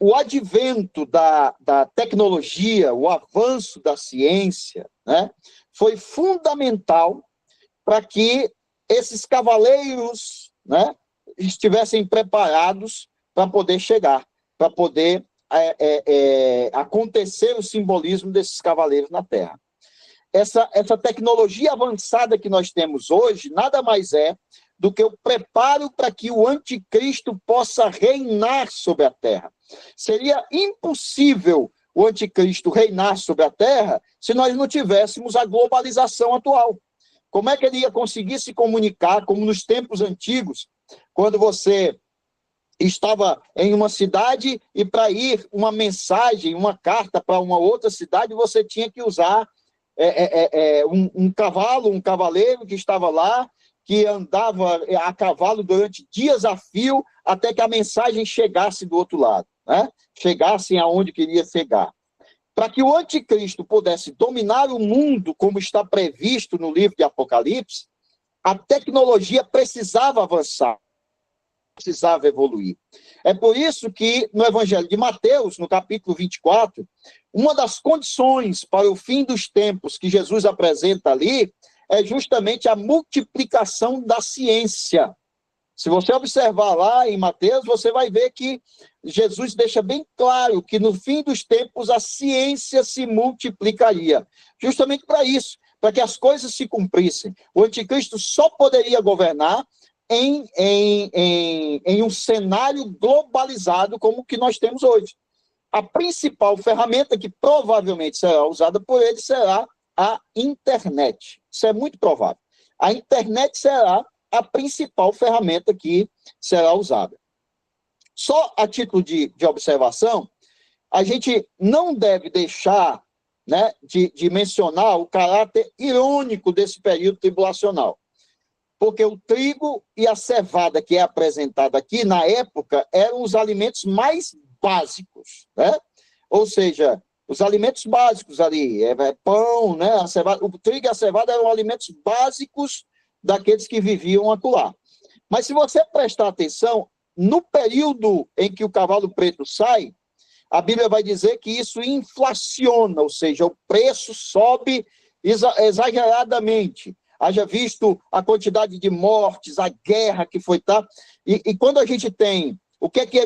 O advento da tecnologia, o avanço da ciência, né, foi fundamental para que esses cavaleiros, né, estivessem preparados para poder chegar, para poder acontecer o simbolismo desses cavaleiros na Terra. Essa tecnologia avançada que nós temos hoje nada mais é do que o preparo para que o anticristo possa reinar sobre a Terra. Seria impossível o anticristo reinar sobre a Terra se nós não tivéssemos a globalização atual. Como é que ele ia conseguir se comunicar, como nos tempos antigos, quando você estava em uma cidade e para ir uma mensagem, uma carta para uma outra cidade, você tinha que usar um cavalo, um cavaleiro que estava lá, que andava a cavalo durante dias a fio até que a mensagem chegasse do outro lado, né? Chegasse aonde queria chegar. Para que o anticristo pudesse dominar o mundo, como está previsto no livro de Apocalipse, a tecnologia precisava avançar, precisava evoluir. É por isso que no Evangelho de Mateus, no capítulo 24, uma das condições para o fim dos tempos que Jesus apresenta ali é justamente a multiplicação da ciência. Se você observar lá em Mateus, você vai ver que Jesus deixa bem claro que no fim dos tempos a ciência se multiplicaria. Justamente para isso, para que as coisas se cumprissem. O anticristo só poderia governar em um cenário globalizado como o que nós temos hoje. A principal ferramenta que provavelmente será usada por ele será a internet. Isso é muito provável. A internet será a principal ferramenta que será usada. Só a título de observação, a gente não deve deixar, né, de mencionar o caráter irônico desse período tribulacional. Porque o trigo e a cevada que é apresentada aqui, na época, eram os alimentos mais básicos, né? Ou seja, os alimentos básicos ali, pão, né? A cevada, o trigo e a cevada eram alimentos básicos daqueles que viviam acolá. Mas se você prestar atenção, no período em que o cavalo preto sai, a Bíblia vai dizer que isso inflaciona, ou seja, o preço sobe exageradamente. Haja visto a quantidade de mortes, a guerra que foi, tá? E quando a gente tem,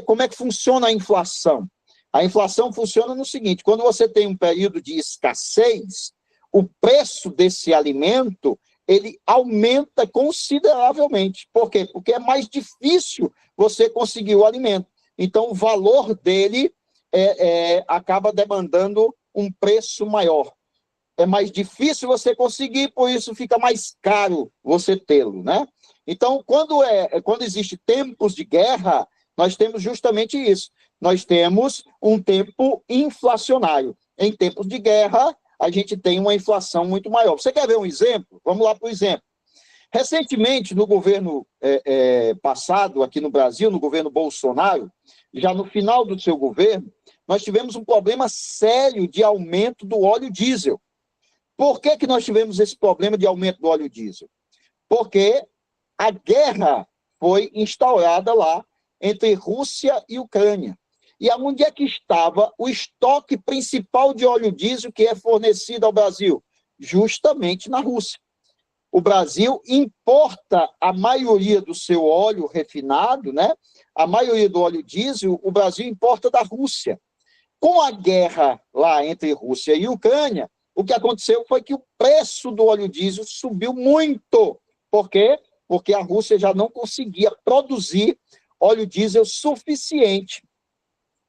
como é que funciona a inflação? A inflação funciona no seguinte: quando você tem um período de escassez, o preço desse alimento ele aumenta consideravelmente. Por quê? Porque é mais difícil você conseguir o alimento. Então, o valor dele acaba demandando um preço maior. É mais difícil você conseguir, por isso fica mais caro você tê-lo, né? Então, quando existe tempos de guerra, nós temos justamente isso. Nós temos um tempo inflacionário. Em tempos de guerra, a gente tem uma inflação muito maior. Você quer ver um exemplo? Vamos lá para o exemplo. Recentemente, no governo passado, aqui no Brasil, no governo Bolsonaro, já no final do seu governo, nós tivemos um problema sério de aumento do óleo diesel. Por que nós tivemos esse problema de aumento do óleo diesel? Porque a guerra foi instaurada lá entre Rússia e Ucrânia. E onde é que estava o estoque principal de óleo diesel que é fornecido ao Brasil? Justamente na Rússia. o Brasil importa a maioria do seu óleo refinado, né? A maioria do óleo diesel, o Brasil importa da Rússia. Com a guerra lá entre Rússia e Ucrânia, o que aconteceu foi que o preço do óleo diesel subiu muito. Por quê? Porque a Rússia já não conseguia produzir óleo diesel suficiente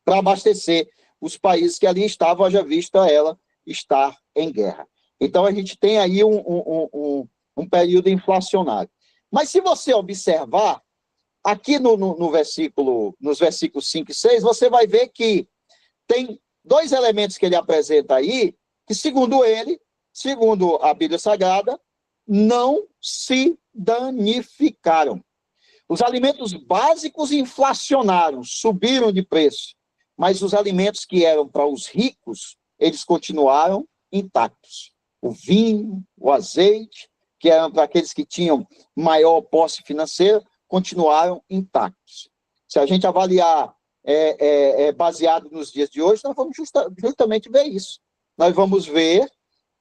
para abastecer os países que ali estavam, haja vista ela estar em guerra. Então, a gente tem aí um período inflacionário. Mas se você observar, aqui no versículo, nos versículos 5 e 6, você vai ver que tem dois elementos que ele apresenta aí, que, segundo ele, segundo a Bíblia Sagrada, não se danificaram. Os alimentos básicos inflacionaram, subiram de preço, mas os alimentos que eram para os ricos, eles continuaram intactos. O vinho, o azeite, que eram para aqueles que tinham maior posse financeira, continuaram intactos. Se a gente avaliar baseado nos dias de hoje, nós vamos justamente ver isso. Nós vamos ver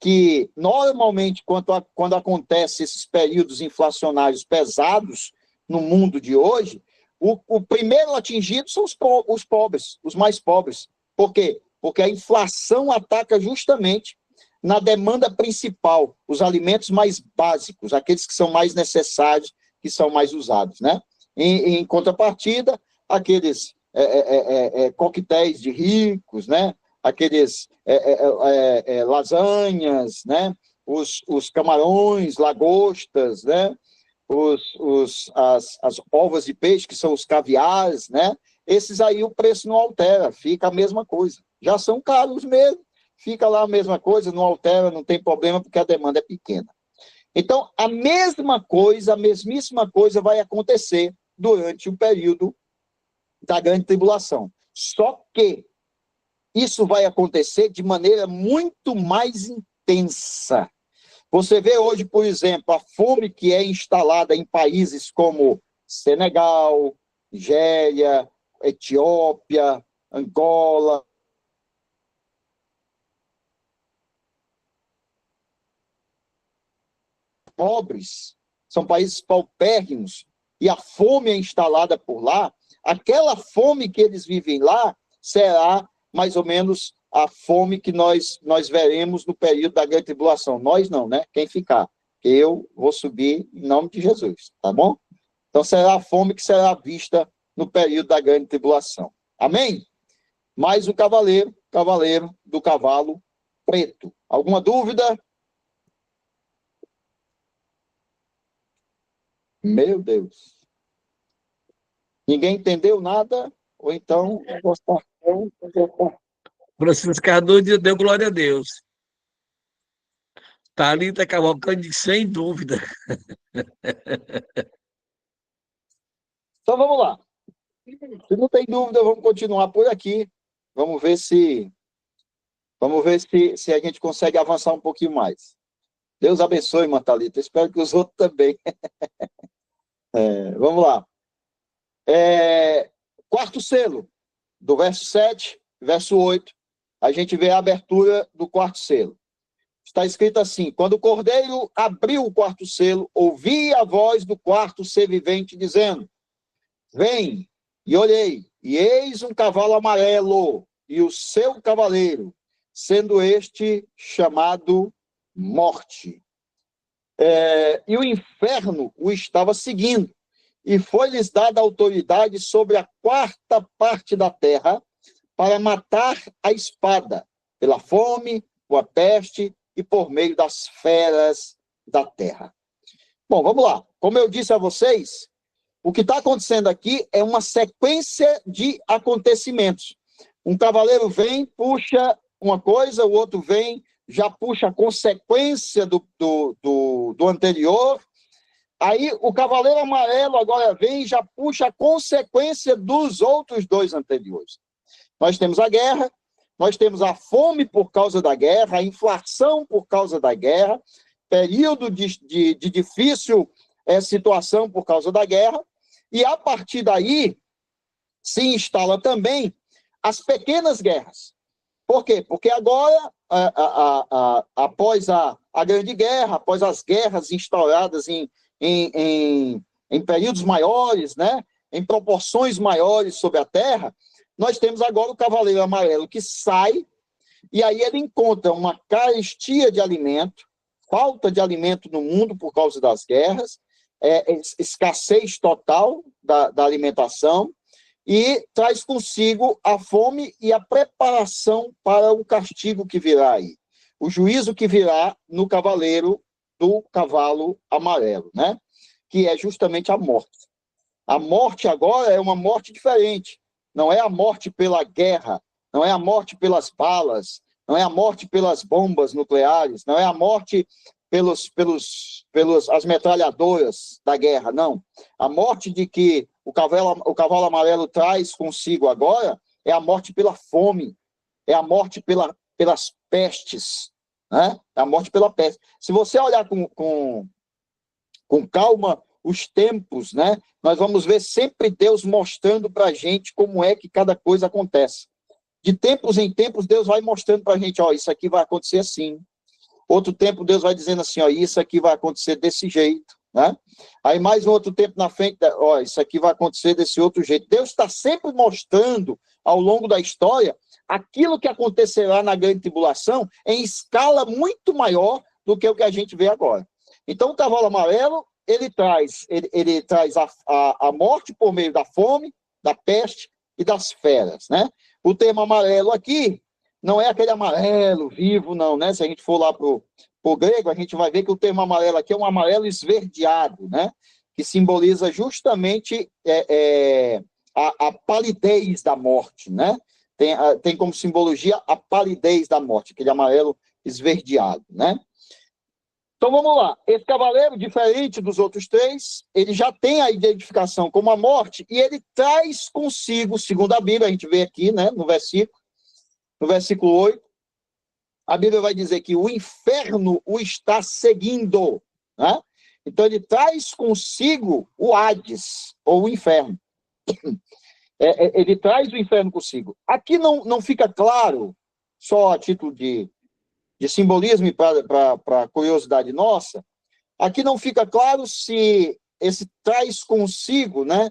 que, normalmente, quando acontecem esses períodos inflacionários pesados no mundo de hoje, o primeiro atingido são os pobres, os mais pobres. Por quê? Porque a inflação ataca justamente na demanda principal, os alimentos mais básicos, aqueles que são mais necessários, que são mais usados, né? Em contrapartida, aqueles coquetéis de ricos, né? Aqueles lasanhas, né? Os camarões, lagostas, né? As ovas de peixe, que são os caviares, né? Esses aí o preço não altera, fica a mesma coisa. Já são caros mesmo, fica lá a mesma coisa, não altera, não tem problema, porque a demanda é pequena. Então, a mesma coisa, a mesmíssima coisa vai acontecer durante o período da grande tribulação. Só que isso vai acontecer de maneira muito mais intensa. Você vê hoje, por exemplo, a fome que é instalada em países como Senegal, Nigéria, Etiópia, Angola. Pobres, são países paupérrimos, e a fome é instalada por lá. Aquela fome que eles vivem lá será mais ou menos a fome que nós veremos no período da grande tribulação. Nós não, né? Quem ficar. Eu vou subir em nome de Jesus, tá bom? Então será a fome que será vista no período da grande tribulação. Amém? Mais o cavaleiro do cavalo preto. Alguma dúvida? Meu Deus. Ninguém entendeu nada? Ou então... Francisco Cardoso deu glória a Deus. Thalita Cavalcante, sem dúvida. Então vamos lá. Se não tem dúvida, vamos continuar por aqui. Vamos ver se a gente consegue avançar um pouquinho mais. Deus abençoe, irmã Thalita. Espero que os outros também. Vamos lá. Quarto selo, do verso 7, verso 8, a gente vê a abertura do quarto selo. Está escrito assim: quando o cordeiro abriu o quarto selo, ouvi a voz do quarto ser vivente dizendo: vem, e olhei, e eis um cavalo amarelo, e o seu cavaleiro, sendo este chamado Morte. E o inferno o estava seguindo, e foi-lhes dada autoridade sobre a quarta parte da terra para matar a espada, pela fome, por a peste e por meio das feras da terra. Bom, vamos lá. Como eu disse a vocês, o que está acontecendo aqui é uma sequência de acontecimentos. Um cavaleiro vem, puxa uma coisa, o outro vem, já puxa a consequência do anterior. Aí o cavaleiro amarelo agora vem e já puxa a consequência dos outros dois anteriores. Nós temos a guerra, nós temos a fome por causa da guerra, a inflação por causa da guerra, período de difícil situação por causa da guerra, e a partir daí se instala também as pequenas guerras. Por quê? Porque agora, após a Grande Guerra, após as guerras instauradas em períodos maiores, né, em proporções maiores sobre a Terra, nós temos agora o Cavaleiro Amarelo que sai, e aí ele encontra uma carestia de alimento, falta de alimento no mundo por causa das guerras, escassez total da alimentação, e traz consigo a fome e a preparação para o castigo que virá aí. O juízo que virá no cavaleiro do cavalo amarelo, né? Que é justamente a morte. A morte agora é uma morte diferente. Não é a morte pela guerra, não é a morte pelas balas, não é a morte pelas bombas nucleares, não é a morte pelas metralhadoras da guerra, não. A morte de que o cavalo amarelo traz consigo agora é a morte pela fome, é a morte pelas pestes, né? É a morte pela peste. Se você olhar com calma os tempos, né? Nós vamos ver sempre Deus mostrando para a gente como é que cada coisa acontece. De tempos em tempos, Deus vai mostrando para a gente, ó, isso aqui vai acontecer assim. Outro tempo, Deus vai dizendo assim, ó, isso aqui vai acontecer desse jeito, né? Aí mais um outro tempo na frente, ó, isso aqui vai acontecer desse outro jeito. Deus está sempre mostrando, ao longo da história, aquilo que acontecerá na grande tribulação em escala muito maior do que o que a gente vê agora. Então, o cavalo amarelo, ele traz a morte por meio da fome, da peste e das feras, né? O termo amarelo aqui não é aquele amarelo vivo, não, né? Se a gente for lá para o grego, a gente vai ver que o termo amarelo aqui é um amarelo esverdeado, né? Que simboliza justamente a palidez da morte, né? Tem como simbologia a palidez da morte, aquele amarelo esverdeado, né? Então vamos lá. Esse cavaleiro, diferente dos outros três, ele já tem a identificação como a morte e ele traz consigo, segundo a Bíblia, a gente vê aqui, né, no versículo 8, a Bíblia vai dizer que o inferno o está seguindo, né? Então ele traz consigo o Hades, ou o inferno. Ele traz o inferno consigo. Aqui não fica claro, só a título de simbolismo e para curiosidade nossa, aqui não fica claro se esse traz consigo, né?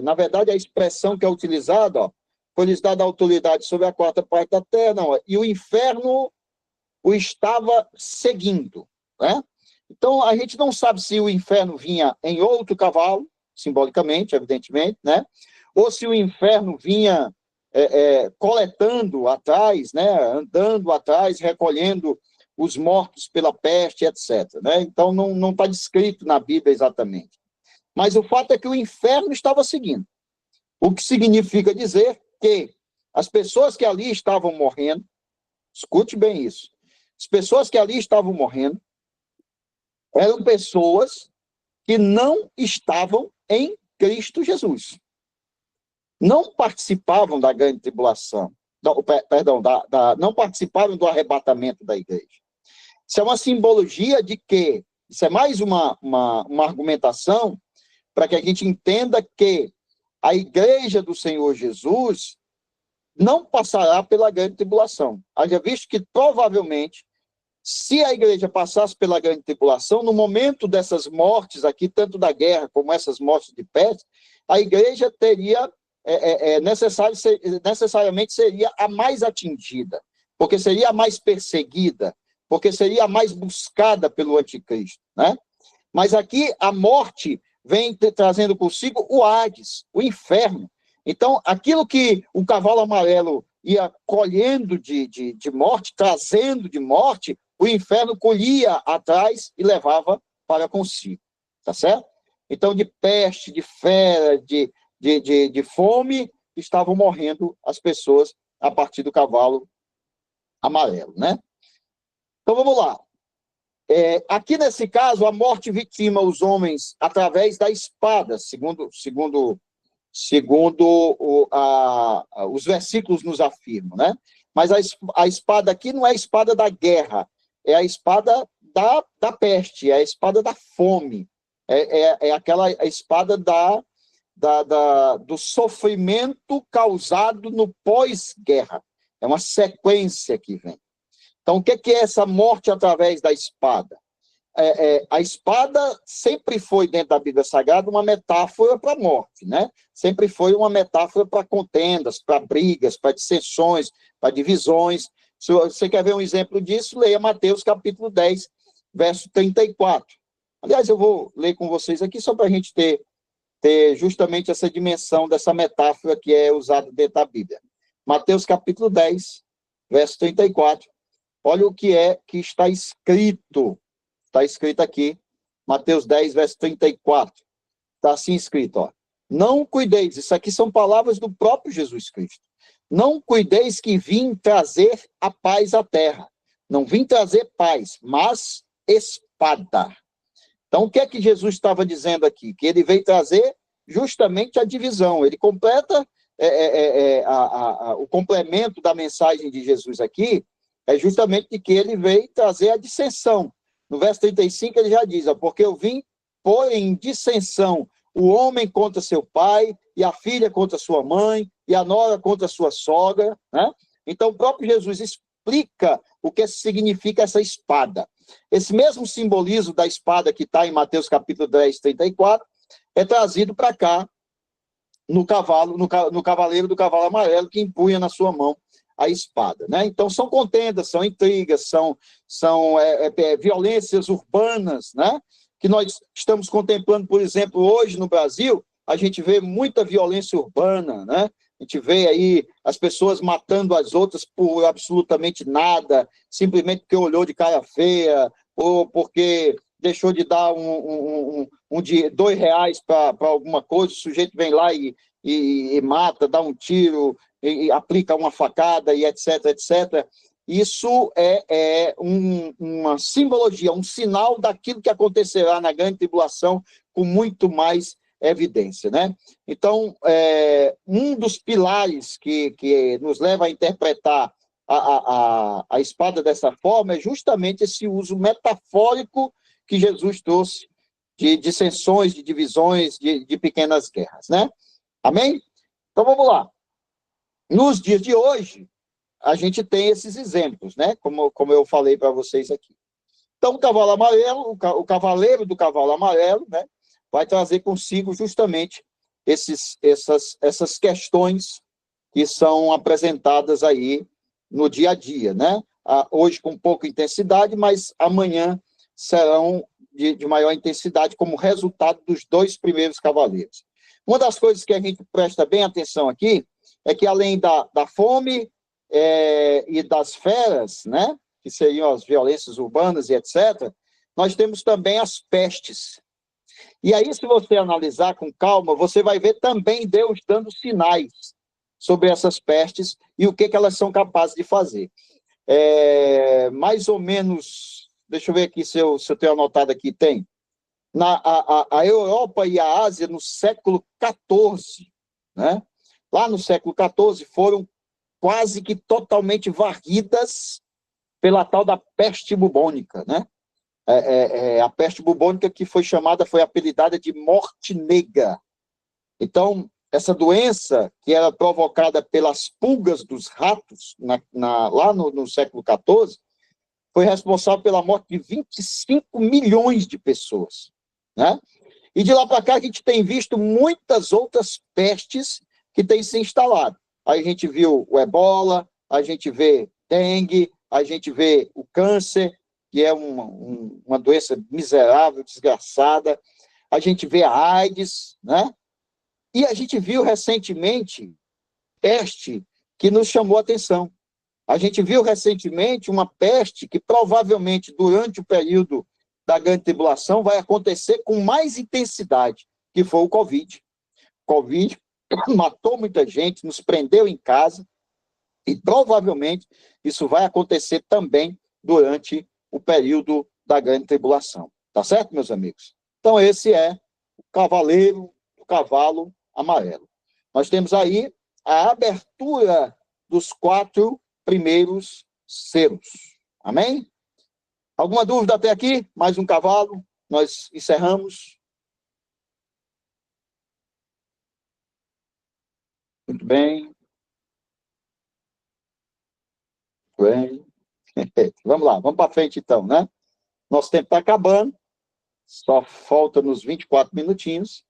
Na verdade, a expressão que é utilizada, ó, foi lhes dada autoridade sobre a quarta parte da terra, não, e o inferno o estava seguindo, né? Então, a gente não sabe se o inferno vinha em outro cavalo, simbolicamente, evidentemente, né? Ou se o inferno vinha coletando atrás, né? Andando atrás, recolhendo os mortos pela peste, etc., né? Então, não está descrito na Bíblia exatamente. Mas o fato é que o inferno estava seguindo, o que significa dizer que as pessoas que ali estavam morrendo, escute bem isso, as pessoas que ali estavam morrendo eram pessoas que não estavam em Cristo Jesus. Não participavam da grande tribulação, não participaram do arrebatamento da igreja. Isso é uma simbologia de que, isso é mais uma argumentação para que a gente entenda que a igreja do Senhor Jesus não passará pela grande tribulação. Haja visto que, provavelmente, se a igreja passasse pela grande tribulação, no momento dessas mortes aqui, tanto da guerra como essas mortes de peste, a igreja teria, necessariamente seria a mais atingida, porque seria a mais perseguida, porque seria a mais buscada pelo anticristo, né? Mas aqui a morte vem trazendo consigo o Hades, o inferno. Então, aquilo que o cavalo amarelo ia colhendo de morte, trazendo de morte, o inferno colhia atrás e levava para consigo, tá certo? Então, de peste, de fera, de fome, estavam morrendo as pessoas a partir do cavalo amarelo, né? Então, vamos lá. Aqui, nesse caso, a morte vitima os homens através da espada, segundo os versículos nos afirmam, né? Mas a espada aqui não é a espada da guerra, é a espada da peste, é a espada da fome, aquela espada do sofrimento causado no pós-guerra. É uma sequência que vem. Então, o que é essa morte através da espada? A espada sempre foi, dentro da Bíblia Sagrada, uma metáfora para a morte, né? Sempre foi uma metáfora para contendas, para brigas, para dissensões, para divisões. Se você quer ver um exemplo disso, leia Mateus capítulo 10, verso 34. Aliás, eu vou ler com vocês aqui só para a gente ter justamente essa dimensão dessa metáfora que é usada dentro da Bíblia. Mateus capítulo 10, verso 34. Olha o que é que está escrito. Está escrito aqui, Mateus 10, verso 34. Está assim escrito, ó. Não cuideis, isso aqui são palavras do próprio Jesus Cristo. Não cuideis que vim trazer a paz à terra. Não vim trazer paz, mas espada. Então, o que é que Jesus estava dizendo aqui? Que ele veio trazer justamente a divisão. Ele completa o complemento da mensagem de Jesus aqui, é justamente de que ele veio trazer a dissensão. No verso 35 ele já diz, ó, porque eu vim pôr em dissensão o homem contra seu pai, e a filha contra sua mãe, e a nora contra sua sogra, né? Então, o próprio Jesus explica o que significa essa espada. Esse mesmo simbolismo da espada que está em Mateus capítulo 10, 34, é trazido para cá no cavaleiro do cavalo amarelo, que empunha na sua mão a espada, né? Então, são contendas, são intrigas, são violências urbanas, né? Que nós estamos contemplando, por exemplo, hoje no Brasil, a gente vê muita violência urbana, né? A gente vê aí as pessoas matando as outras por absolutamente nada, simplesmente porque olhou de cara feia, ou porque deixou de dar R$ 2 para alguma coisa, o sujeito vem lá e mata, dá um tiro, e aplica uma facada, e etc, etc. Isso é uma simbologia, um sinal daquilo que acontecerá na grande tribulação com muito mais evidência, né? Então, um dos pilares que nos leva a interpretar a espada dessa forma é justamente esse uso metafórico que Jesus trouxe de dissensões, de divisões, de pequenas guerras, né? Amém? Então, vamos lá. Nos dias de hoje, a gente tem esses exemplos, né? Como eu falei para vocês aqui. Então, o cavalo amarelo, o cavaleiro do cavalo amarelo, né? Vai trazer consigo justamente essas questões que são apresentadas aí no dia a dia, né? Hoje com pouca intensidade, mas amanhã serão de maior intensidade como resultado dos dois primeiros cavaleiros. Uma das coisas que a gente presta bem atenção aqui é que, além da fome e das feras, né, que seriam as violências urbanas e etc., nós temos também as pestes. E aí, se você analisar com calma, você vai ver também Deus dando sinais sobre essas pestes e o que elas são capazes de fazer. Mais ou menos, deixa eu ver aqui se eu tenho anotado aqui, tem. A Europa e a Ásia, no século XIV, né? Lá no século XIV, foram quase que totalmente varridas pela tal da peste bubônica, né? A peste bubônica que foi apelidada de morte negra. Então, essa doença, que era provocada pelas pulgas dos ratos, lá no século XIV, foi responsável pela morte de 25 milhões de pessoas, né? E de lá para cá a gente tem visto muitas outras pestes que têm se instalado. Aí a gente viu o ebola, a gente vê dengue, a gente vê o câncer, que é uma doença miserável, desgraçada. A gente vê a AIDS, né? E a gente viu recentemente peste que nos chamou a atenção. A gente viu recentemente uma peste que provavelmente durante o período da grande tribulação vai acontecer com mais intensidade, que foi o Covid. O Covid matou muita gente, nos prendeu em casa, e provavelmente isso vai acontecer também durante o período da grande tribulação. Tá certo, meus amigos? Então, esse é o cavaleiro, o cavalo amarelo. Nós temos aí a abertura dos 4 primeiros selos. Amém? Alguma dúvida até aqui? Mais um cavalo? Nós encerramos. Muito bem. Muito bem. Vamos lá, vamos para frente então, né? Nosso tempo está acabando, só falta nos 24 minutinhos,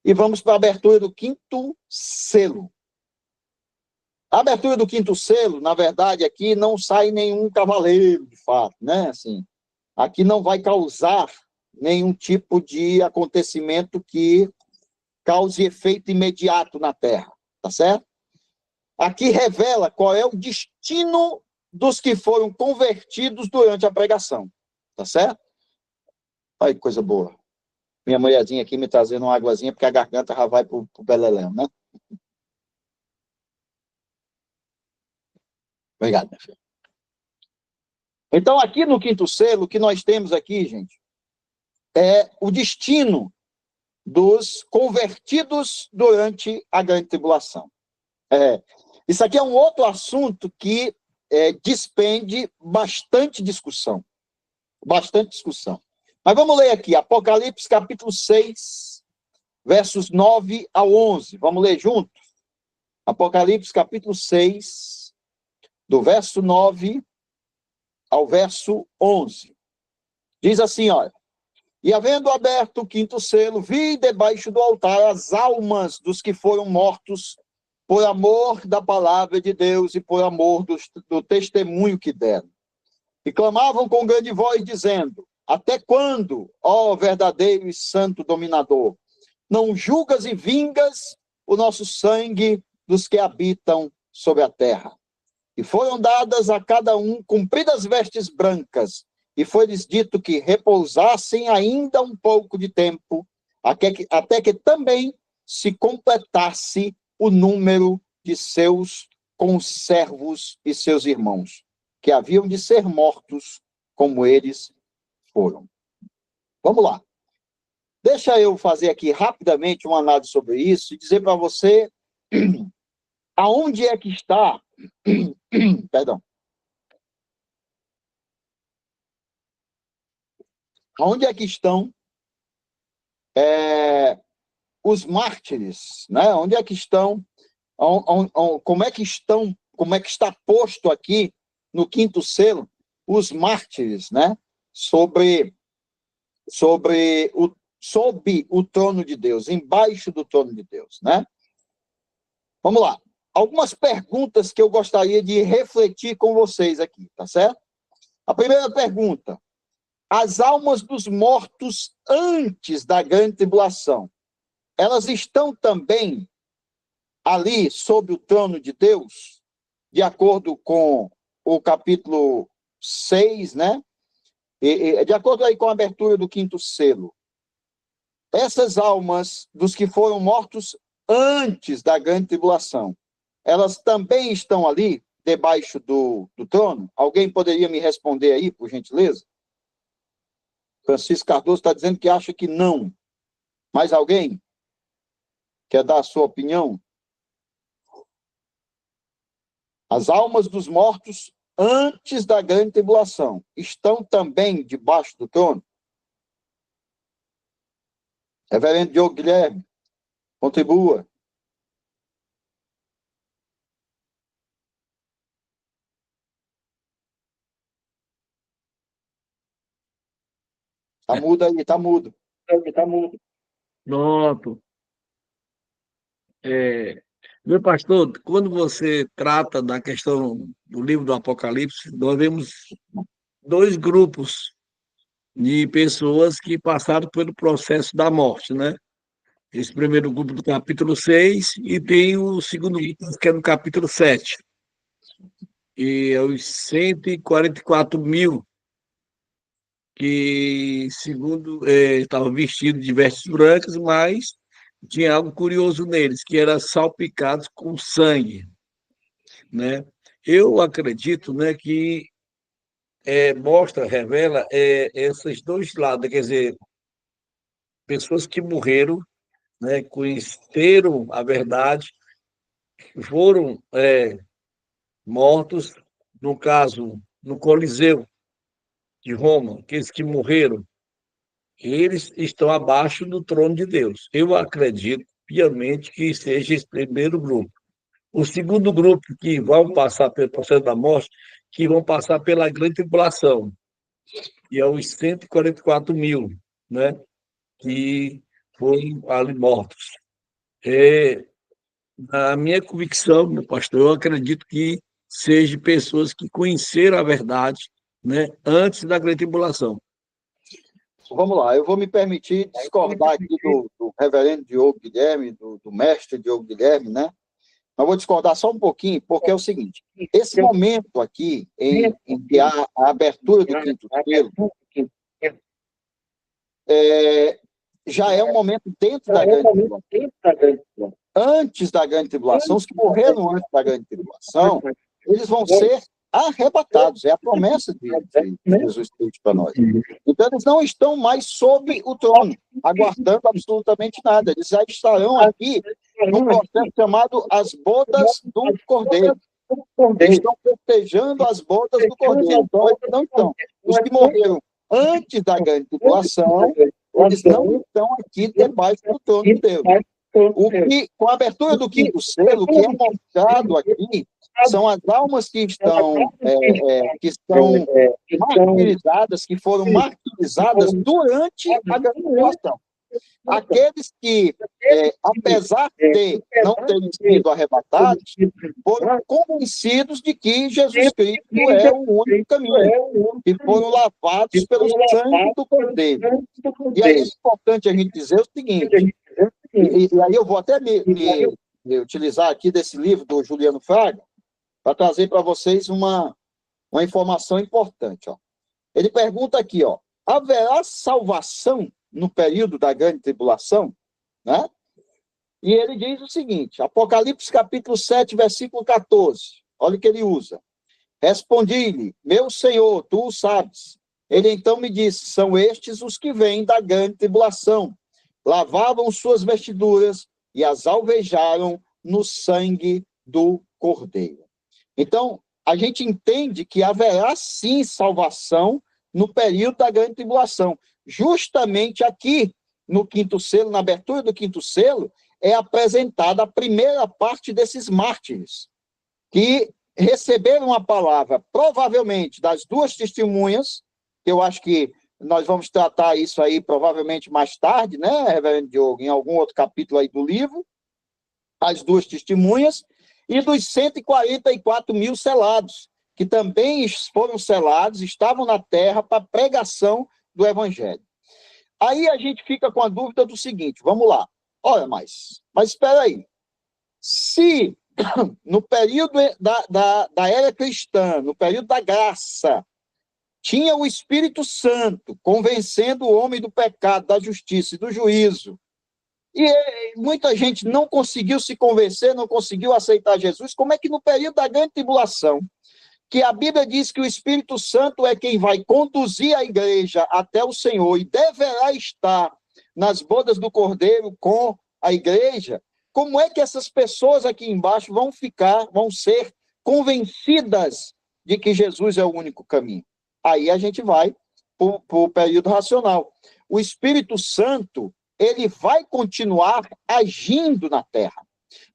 e vamos para a abertura do quinto selo. A abertura do quinto selo, na verdade, aqui não sai nenhum cavaleiro, de fato, né? Assim, aqui não vai causar nenhum tipo de acontecimento que cause efeito imediato na Terra, tá certo? Aqui revela qual é o destino dos que foram convertidos durante a pregação, tá certo? Olha que coisa boa. Minha mulherzinha aqui me trazendo uma águazinha, porque a garganta já vai pro beleléu, né? Obrigado, minha filha. Então, aqui no quinto selo, o que nós temos aqui, gente, é o destino dos convertidos durante a grande tribulação. Isso aqui é um outro assunto que despende bastante discussão. Bastante discussão. Mas vamos ler aqui, Apocalipse capítulo 6, versos 9 a 11. Vamos ler juntos? Apocalipse capítulo 6, do verso 9 ao verso 11. Diz assim, olha: e havendo aberto o quinto selo, vi debaixo do altar as almas dos que foram mortos por amor da palavra de Deus e por amor do testemunho que deram. E clamavam com grande voz, dizendo: até quando, ó verdadeiro e santo dominador, não julgas e vingas o nosso sangue dos que habitam sobre a terra? E foram dadas a cada um compridas vestes brancas, e foi-lhes dito que repousassem ainda um pouco de tempo, até que também se completasse o número de seus conservos e seus irmãos, que haviam de ser mortos como eles foram. Vamos lá. Deixa eu fazer aqui rapidamente uma análise sobre isso e dizer para você aonde é que está, perdão, aonde é que estão os mártires, né? Onde é que estão, como é que está posto aqui no quinto selo os mártires, né? Sob o trono de Deus, embaixo do trono de Deus, né? Vamos lá. Algumas perguntas que eu gostaria de refletir com vocês aqui, tá certo? A primeira pergunta: as almas dos mortos antes da grande tribulação, elas estão também ali sob o trono de Deus, de acordo com o capítulo 6, né? De acordo aí com a abertura do quinto selo. Essas almas dos que foram mortos antes da grande tribulação, elas também estão ali, debaixo do trono? Alguém poderia me responder aí, por gentileza? Francisco Cardoso está dizendo que acha que não. Mais alguém quer dar a sua opinião? As almas dos mortos antes da grande tribulação estão também debaixo do trono? Reverendo Diogo Guilherme, contribua. Está mudo aí, está mudo. Está mudo. Pronto. Meu pastor, quando você trata da questão do livro do Apocalipse, nós vemos dois grupos de pessoas que passaram pelo processo da morte, né? Esse primeiro grupo do capítulo 6 e tem o segundo grupo que é no capítulo 7. E é os 144 mil que, segundo, estavam vestidos de vestes brancas, mas tinha algo curioso neles, que era salpicados com sangue, né? Eu acredito, né, que mostra, revela esses dois lados, quer dizer, pessoas que morreram, né, conheceram a verdade, foram mortos, no caso, no Coliseu de Roma, aqueles que morreram, eles estão abaixo do trono de Deus. Eu acredito piamente que seja esse primeiro grupo. O segundo grupo que vão passar pelo processo da morte, que vão passar pela grande tribulação, e é os 144 mil, né, que foram ali mortos. A minha convicção, meu pastor, eu acredito que sejam pessoas que conheceram a verdade, né, antes da grande tribulação. Vamos lá, eu vou me permitir discordar aqui do reverendo Diogo Guilherme, do mestre Diogo Guilherme, né? Mas vou discordar só um pouquinho, porque é o seguinte: esse momento aqui, em que há a abertura do quinto selo, já é um momento dentro da grande tribulação. Antes da grande tribulação, os que morreram antes da grande tribulação, eles vão ser arrebatados. É a promessa de Jesus Cristo para nós. Então, eles não estão mais sob o trono, aguardando absolutamente nada. Eles já estarão aqui num processo chamado as bodas do Cordeiro. Eles estão festejando as bodas do Cordeiro. Então, eles não estão. Os que morreram antes da grande tribulação, eles não estão aqui debaixo do trono de Deus. O que, com a abertura do quinto selo, o que é mostrado aqui são as almas que estão martirizadas, que foram martirizadas durante a grande tribulação. Aqueles que, apesar de não terem sido arrebatados, foram convencidos de que Jesus Cristo é o único caminho, e foram lavados pelo sangue do Cordeiro. E aí é importante a gente dizer o seguinte, e aí eu vou até me utilizar aqui desse livro do Juliano Fraga, para trazer para vocês uma informação importante. Ó. Ele pergunta aqui, ó, haverá salvação no período da grande tribulação? Né? E ele diz o seguinte, Apocalipse capítulo 7, versículo 14, olha o que ele usa. Respondi-lhe, meu Senhor, tu o sabes. Ele então me disse, são estes os que vêm da grande tribulação. Lavavam suas vestiduras e as alvejaram no sangue do Cordeiro. Então, a gente entende que haverá sim salvação no período da grande tribulação. Justamente aqui, no quinto selo, na abertura do quinto selo, é apresentada a primeira parte desses mártires, que receberam a palavra, provavelmente, das duas testemunhas, que eu acho que nós vamos tratar isso aí provavelmente mais tarde, né, reverendo Diogo, em algum outro capítulo aí do livro, as duas testemunhas, e dos 144 mil selados, que também foram selados, estavam na terra para pregação do evangelho. Aí a gente fica com a dúvida do seguinte, vamos lá, olha, mas espera aí, se no período da era cristã, no período da graça, tinha o Espírito Santo convencendo o homem do pecado, da justiça e do juízo, e muita gente não conseguiu se convencer, não conseguiu aceitar Jesus, como é que no período da grande tribulação, que a Bíblia diz que o Espírito Santo é quem vai conduzir a igreja até o Senhor e deverá estar nas bodas do Cordeiro com a igreja, como é que essas pessoas aqui embaixo vão ser convencidas de que Jesus é o único caminho? Aí a gente vai para o período racional. O Espírito Santo, ele vai continuar agindo na terra.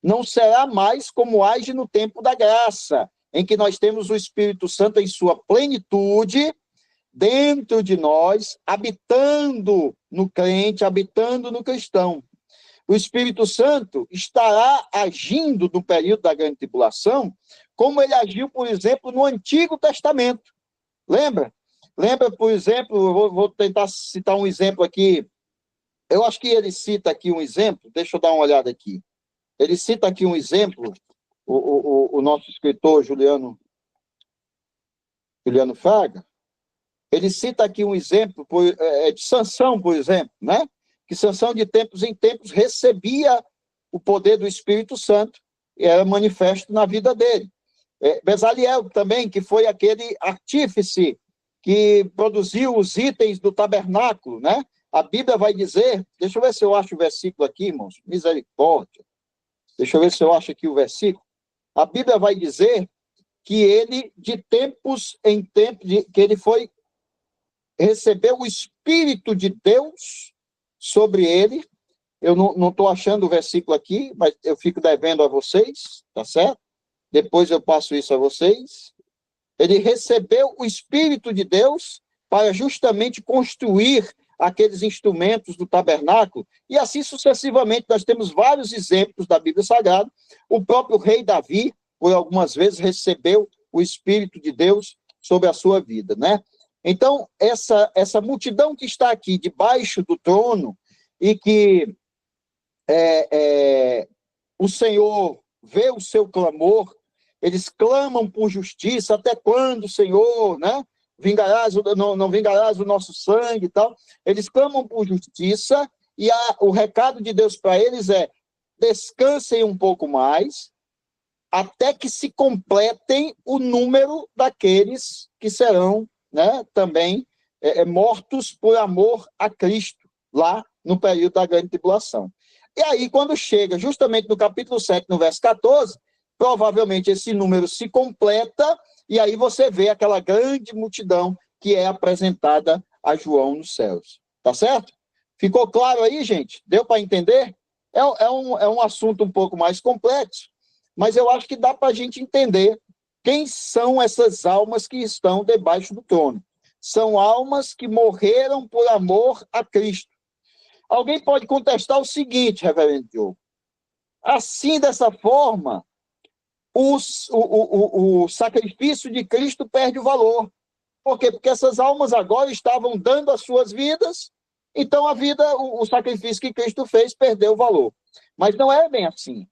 Não será mais como age no tempo da graça, em que nós temos o Espírito Santo em sua plenitude, dentro de nós, habitando no crente, habitando no cristão. O Espírito Santo estará agindo no período da grande tribulação, como ele agiu, por exemplo, no Antigo Testamento. Lembra? Lembra, por exemplo, eu vou tentar citar um exemplo aqui. Eu acho que ele cita aqui um exemplo, deixa eu dar uma olhada aqui. Ele cita aqui um exemplo, o nosso escritor Juliano Fraga, ele cita aqui um exemplo de Sansão, por exemplo, né? Que Sansão, de tempos em tempos, recebia o poder do Espírito Santo e era manifesto na vida dele. Bezaliel também, que foi aquele artífice que produziu os itens do tabernáculo, né? A Bíblia vai dizer, deixa eu ver se eu acho o versículo aqui, irmãos, misericórdia. Deixa eu ver se eu acho aqui o versículo. A Bíblia vai dizer que ele, de tempos em tempos, que ele recebeu o Espírito de Deus sobre ele. Eu não estou achando o versículo aqui, mas eu fico devendo a vocês, tá certo? Depois eu passo isso a vocês. Ele recebeu o Espírito de Deus para justamente construir aqueles instrumentos do tabernáculo, e assim sucessivamente. Nós temos vários exemplos da Bíblia Sagrada. O próprio rei Davi, por algumas vezes, recebeu o Espírito de Deus sobre a sua vida, né? Então, essa multidão que está aqui debaixo do trono e que o Senhor vê o seu clamor, eles clamam por justiça. Até quando, Senhor, né? Não vingarás o nosso sangue e tal. Eles clamam por justiça, e o recado de Deus para eles é: descansem um pouco mais, até que se completem o número daqueles que serão, né, também mortos por amor a Cristo, lá no período da grande tribulação. E aí, quando chega justamente no capítulo 7, no verso 14, provavelmente esse número se completa, e aí você vê aquela grande multidão que é apresentada a João nos céus. Tá certo? Ficou claro aí, gente? Deu para entender? É um assunto um pouco mais complexo, mas eu acho que dá para a gente entender quem são essas almas que estão debaixo do trono. São almas que morreram por amor a Cristo. Alguém pode contestar o seguinte, reverendo Diogo: assim, dessa forma, o sacrifício de Cristo perde o valor. Por quê? Porque essas almas agora estavam dando as suas vidas, então o sacrifício que Cristo fez perdeu o valor. Mas não é bem assim.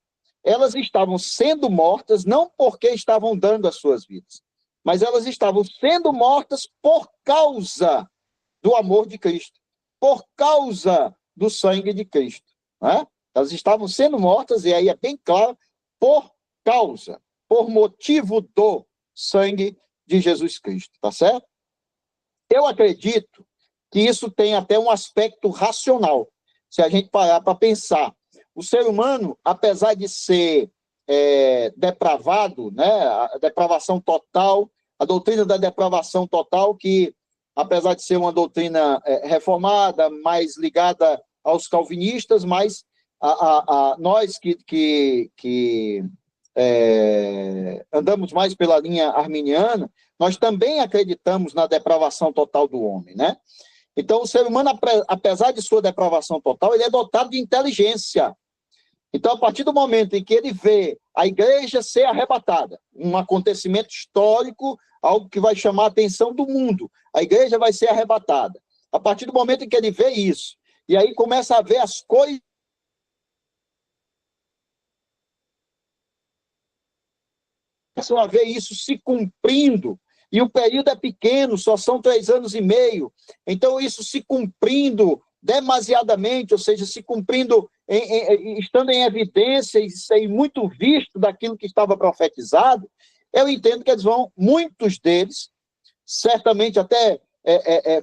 Elas estavam sendo mortas não porque estavam dando as suas vidas, mas elas estavam sendo mortas por causa do amor de Cristo, por causa do sangue de Cristo, né? Elas estavam sendo mortas, e aí é bem claro, por causa, por motivo do sangue de Jesus Cristo, tá certo? Eu acredito que isso tem até um aspecto racional, se a gente parar para pensar. O ser humano, apesar de ser depravado, né, a depravação total, a doutrina da depravação total, que, apesar de ser uma doutrina reformada, mais ligada aos calvinistas, mas nós que andamos mais pela linha arminiana, nós também acreditamos na depravação total do homem, né? Então, o ser humano, apesar de sua depravação total, ele é dotado de inteligência. Então, a partir do momento em que ele vê a igreja ser arrebatada, um acontecimento histórico, algo que vai chamar a atenção do mundo, a igreja vai ser arrebatada. A partir do momento em que ele vê isso, e aí começa a ver as coisas, começam a ver isso se cumprindo, e o período é pequeno, só são 3 anos e meio, então isso se cumprindo demasiadamente, ou seja, se cumprindo, estando em evidência e muito visto daquilo que estava profetizado, eu entendo que muitos deles, certamente até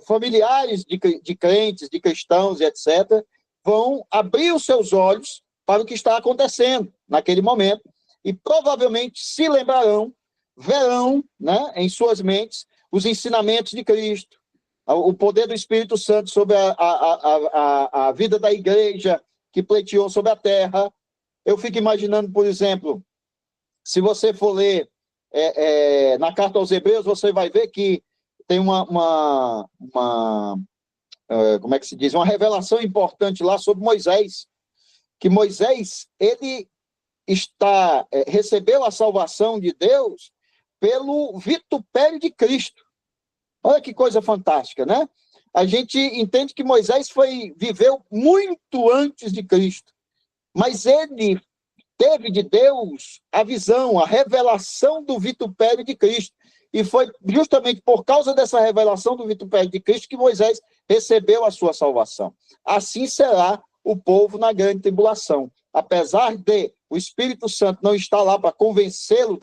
familiares de crentes, de cristãos e etc., vão abrir os seus olhos para o que está acontecendo naquele momento, e provavelmente se lembrarão, verão, né, em suas mentes os ensinamentos de Cristo, o poder do Espírito Santo sobre a vida da igreja que pleiteou sobre a terra. Eu fico imaginando, por exemplo, se você for ler na carta aos Hebreus, você vai ver que tem como é que se diz? Uma revelação importante lá sobre Moisés, que Moisés, ele recebeu a salvação de Deus pelo vitupério de Cristo. Olha que coisa fantástica, né? A gente entende que Moisés viveu muito antes de Cristo, mas ele teve de Deus a visão, a revelação do vitupério de Cristo, e foi justamente por causa dessa revelação do vitupério de Cristo que Moisés recebeu a sua salvação. Assim será o povo na grande tribulação. Apesar de o Espírito Santo não estar lá para convencê-lo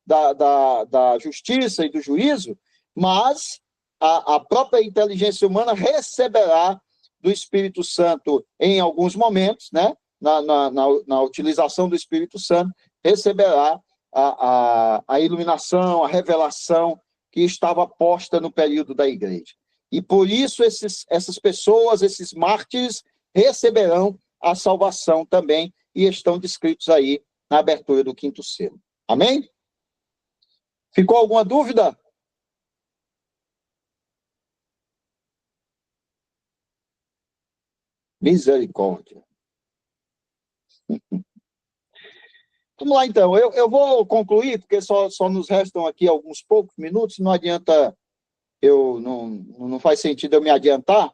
da justiça e do juízo, mas a própria inteligência humana receberá do Espírito Santo em alguns momentos, né? Na utilização do Espírito Santo, receberá a iluminação, a revelação que estava posta no período da igreja. E por isso essas pessoas, esses mártires, receberão a salvação também, e estão descritos aí na abertura do 5º selo. Amém? Ficou alguma dúvida Misericórdia. Vamos lá, então. Eu vou concluir, porque só nos restam aqui alguns poucos minutos, não adianta, não faz sentido eu me adiantar,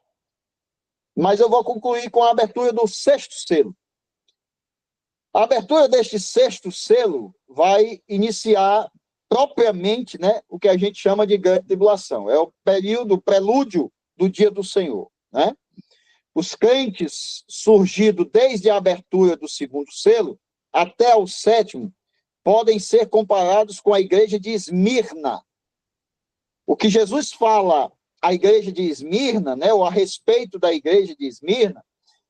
mas eu vou concluir com a abertura do sexto selo. A abertura deste sexto selo vai iniciar propriamente, né, o que a gente chama de grande tribulação. É o período, o prelúdio do dia do Senhor, né? Os crentes surgidos desde a abertura do segundo selo até o sétimo podem ser comparados com a igreja de Esmirna. O que Jesus fala à igreja de Esmirna, né, ou a respeito da igreja de Esmirna,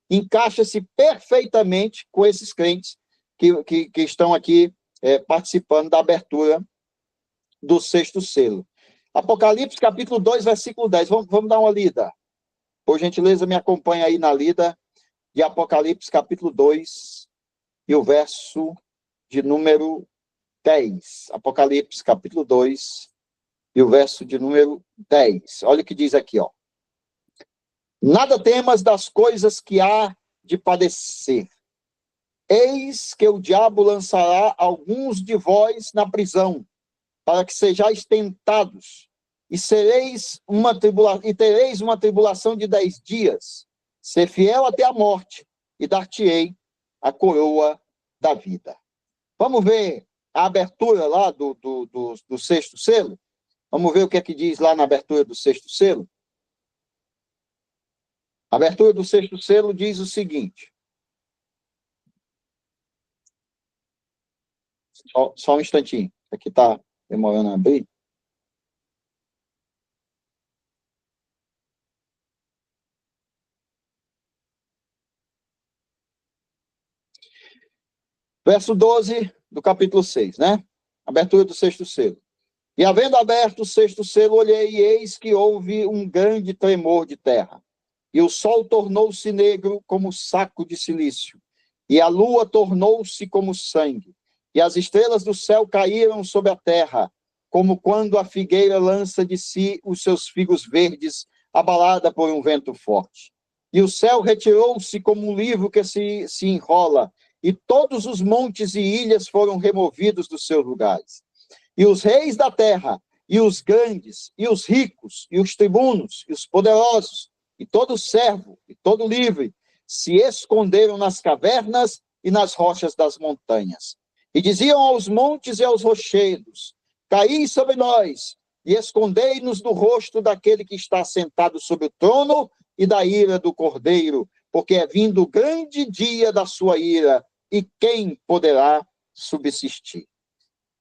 encaixa-se perfeitamente com esses crentes que estão aqui participando da abertura do sexto selo. Apocalipse, capítulo 2, versículo 10. Vamos dar uma lida. Por gentileza, me acompanha aí na lida de Apocalipse, capítulo 2, e o verso de número 10. Apocalipse, capítulo 2, e o verso de número 10. Olha o que diz aqui, ó. Nada temas das coisas que há de padecer. Eis que o diabo lançará alguns de vós na prisão, para que sejais tentados, e tereis uma tribulação de 10 dias. Ser fiel até a morte, e dar-te-ei a coroa da vida. Vamos ver a abertura lá do sexto selo? Vamos ver o que é que diz lá na abertura do sexto selo? A abertura do sexto selo diz o seguinte. Só um instantinho. Aqui está demorando a abrir. Verso 12 do capítulo 6, né? Abertura do sexto selo. E havendo aberto o sexto selo, olhei e eis que houve um grande tremor de terra. E o sol tornou-se negro como saco de cilício. E a lua tornou-se como sangue. E as estrelas do céu caíram sobre a terra, como quando a figueira lança de si os seus figos verdes, abalada por um vento forte. E o céu retirou-se como um livro que se enrola, e todos os montes e ilhas foram removidos dos seus lugares. E os reis da terra, e os grandes, e os ricos, e os tribunos, e os poderosos, e todo servo, e todo livre, se esconderam nas cavernas e nas rochas das montanhas. E diziam aos montes e aos rochedos: caí sobre nós, e escondei-nos do rosto daquele que está sentado sobre o trono e da ira do Cordeiro, porque é vindo o grande dia da sua ira, e quem poderá subsistir?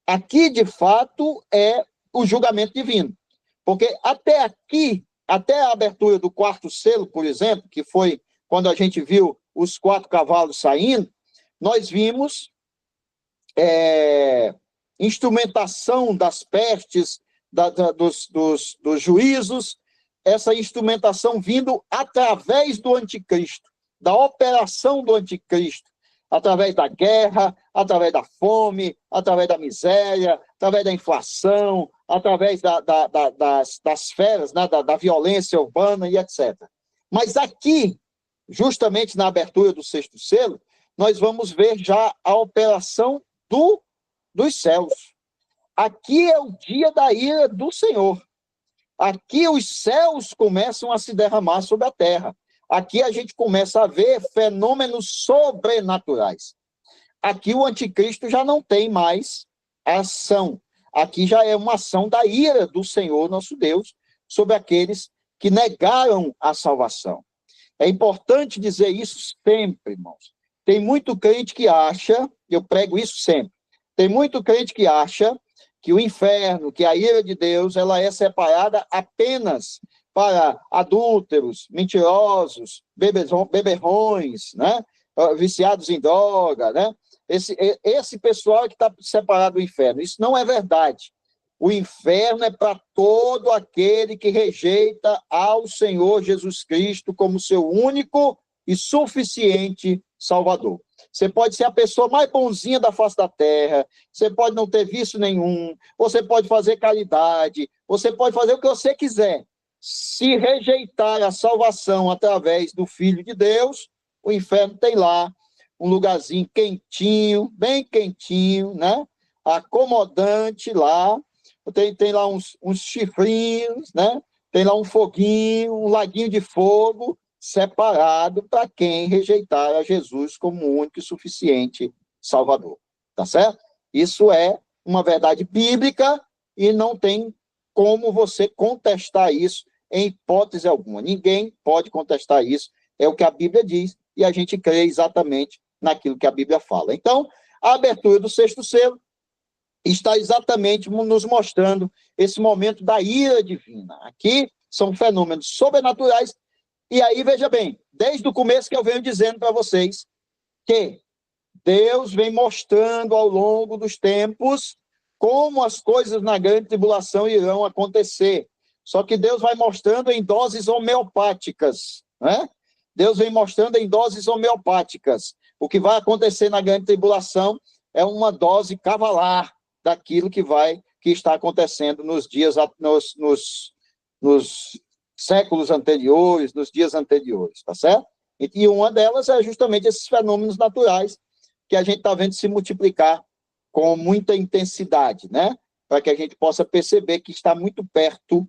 Aqui, de fato, é o julgamento divino. Porque até aqui, até a abertura do quarto selo, por exemplo, que foi quando a gente viu os 4 cavalos saindo, nós vimos instrumentação das pestes, dos juízos, essa instrumentação vindo através do anticristo, da operação do anticristo, através da guerra, através da fome, através da miséria, através da inflação, através das feras, né, da violência urbana e etc. Mas aqui, justamente na abertura do sexto selo, nós vamos ver já a operação dos céus. Aqui é o dia da ira do Senhor. Aqui os céus começam a se derramar sobre a terra. Aqui a gente começa a ver fenômenos sobrenaturais. Aqui o anticristo já não tem mais ação. Aqui já é uma ação da ira do Senhor, nosso Deus, sobre aqueles que negaram a salvação. É importante dizer isso sempre, irmãos. Tem muito crente que acha, eu prego isso sempre, tem muito crente que acha que o inferno, que a ira de Deus, ela é separada apenas para adúlteros, mentirosos, beberrões, né? Viciados em droga, né? Esse pessoal é que está separado do inferno. Isso não é verdade. O inferno é para todo aquele que rejeita ao Senhor Jesus Cristo como seu único e suficiente Salvador. Você pode ser a pessoa mais bonzinha da face da terra, você pode não ter vício nenhum, você pode fazer caridade, você pode fazer o que você quiser. se rejeitar a salvação através do Filho de Deus, o inferno tem lá um lugarzinho quentinho, bem quentinho, né? Acomodante lá, tem lá uns chifrinhos, né? Tem lá um foguinho, um laguinho de fogo separado para quem rejeitar a Jesus como único e suficiente Salvador, tá certo? Isso é uma verdade bíblica e não tem como você contestar isso em hipótese alguma. Ninguém pode contestar isso, é o que a Bíblia diz e a gente crê exatamente naquilo que a Bíblia fala. Então, a abertura do sexto selo está exatamente nos mostrando esse momento da ira divina. Aqui são fenômenos sobrenaturais. E aí, veja bem, desde o começo que eu venho dizendo para vocês que Deus vem mostrando ao longo dos tempos como as coisas na grande tribulação irão acontecer. Só que Deus vai mostrando em doses homeopáticas, né? Deus vem mostrando em doses homeopáticas. O que vai acontecer na grande tribulação é uma dose cavalar daquilo que está acontecendo nos dias, nos séculos anteriores, nos dias anteriores, tá certo? E uma delas é justamente esses fenômenos naturais que a gente está vendo se multiplicar com muita intensidade, né? Para que a gente possa perceber que está muito perto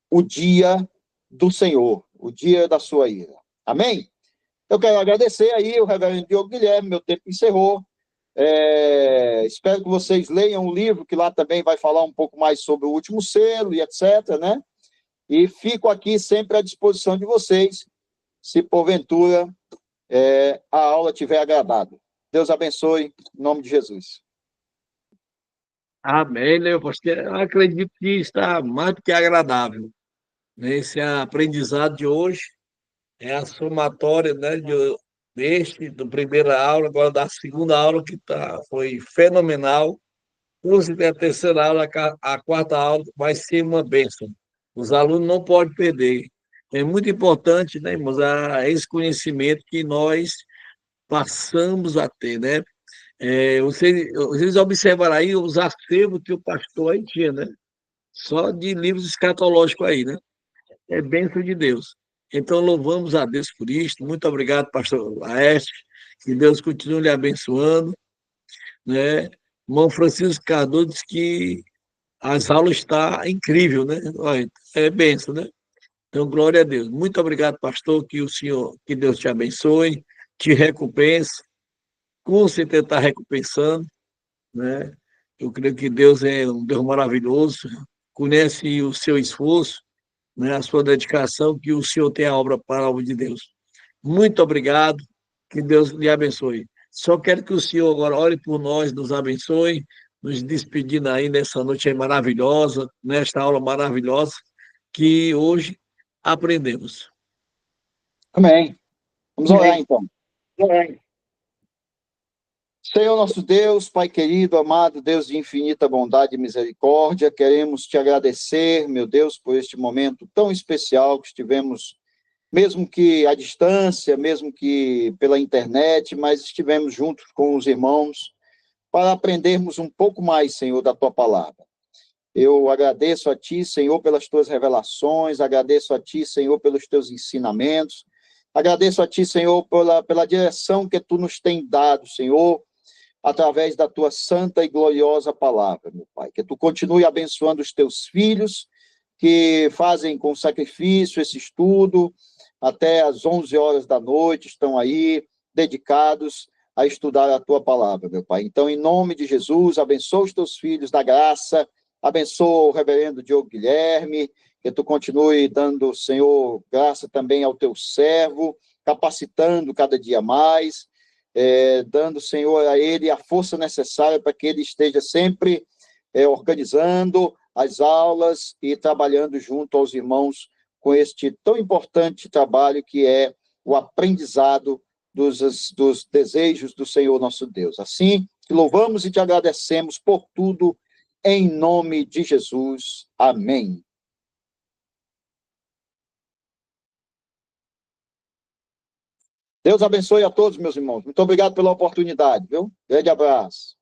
o dia do Senhor, o dia da sua ira. Amém? Eu quero agradecer aí o reverendo Diogo Guilherme, meu tempo encerrou. Espero que vocês leiam o livro, que lá também vai falar um pouco mais sobre o último selo e etc, né? E fico aqui sempre à disposição de vocês, se porventura a aula tiver agradado. Deus abençoe, em nome de Jesus. Amém, né? Eu acredito que está mais do que agradável. Esse aprendizado de hoje é a somatória, né, do primeira aula, agora da segunda aula, que foi fenomenal. Curso da terceira aula, a quarta aula vai ser uma bênção. Os alunos não podem perder. É muito importante, né, irmãos, esse conhecimento que nós passamos a ter, né? Vocês observaram aí os acervos que o pastor aí tinha, né? Só de livros escatológicos aí, né? É bênção de Deus. Então, louvamos a Deus por isto. Muito obrigado, pastor Laércio. Que Deus continue lhe abençoando, né? Irmão Francisco Cardoso diz que as aulas estão incrível, né? Olha, é bênção, né? Então, glória a Deus. Muito obrigado, pastor, que Deus te abençoe, te recompense, com certeza está recompensando, né? Eu creio que Deus é um Deus maravilhoso, conhece o seu esforço, né, a sua dedicação, que o senhor tem a obra para a obra de Deus. Muito obrigado, que Deus lhe abençoe. Só quero que o senhor agora ore por nós, nos abençoe, nos despedindo aí nessa noite aí maravilhosa, nesta aula maravilhosa, que hoje aprendemos. Amém. Vamos orar, então. Amém. Senhor nosso Deus, Pai querido, amado, Deus de infinita bondade e misericórdia, queremos te agradecer, meu Deus, por este momento tão especial que estivemos, mesmo que à distância, mesmo que pela internet, mas estivemos juntos com os irmãos para aprendermos um pouco mais, Senhor, da tua palavra. Eu agradeço a ti, Senhor, pelas tuas revelações, agradeço a ti, Senhor, pelos teus ensinamentos, agradeço a ti, Senhor, pela direção que tu nos tem dado, Senhor, através da tua santa e gloriosa palavra, meu Pai. Que tu continue abençoando os teus filhos, que fazem com sacrifício esse estudo, até às 11 horas da noite, estão aí dedicados a estudar a tua palavra, meu Pai. Então, em nome de Jesus, abençoa os teus filhos da graça, abençoa o reverendo Diogo Guilherme, que tu continue dando, Senhor, graça também ao teu servo, capacitando cada dia mais, dando, Senhor, a ele a força necessária para que ele esteja sempre organizando as aulas e trabalhando junto aos irmãos com este tão importante trabalho que é o aprendizado dos desejos do Senhor nosso Deus. Assim, te louvamos e te agradecemos por tudo, em nome de Jesus. Amém. Deus abençoe a todos, meus irmãos. Muito obrigado pela oportunidade, viu? Grande abraço.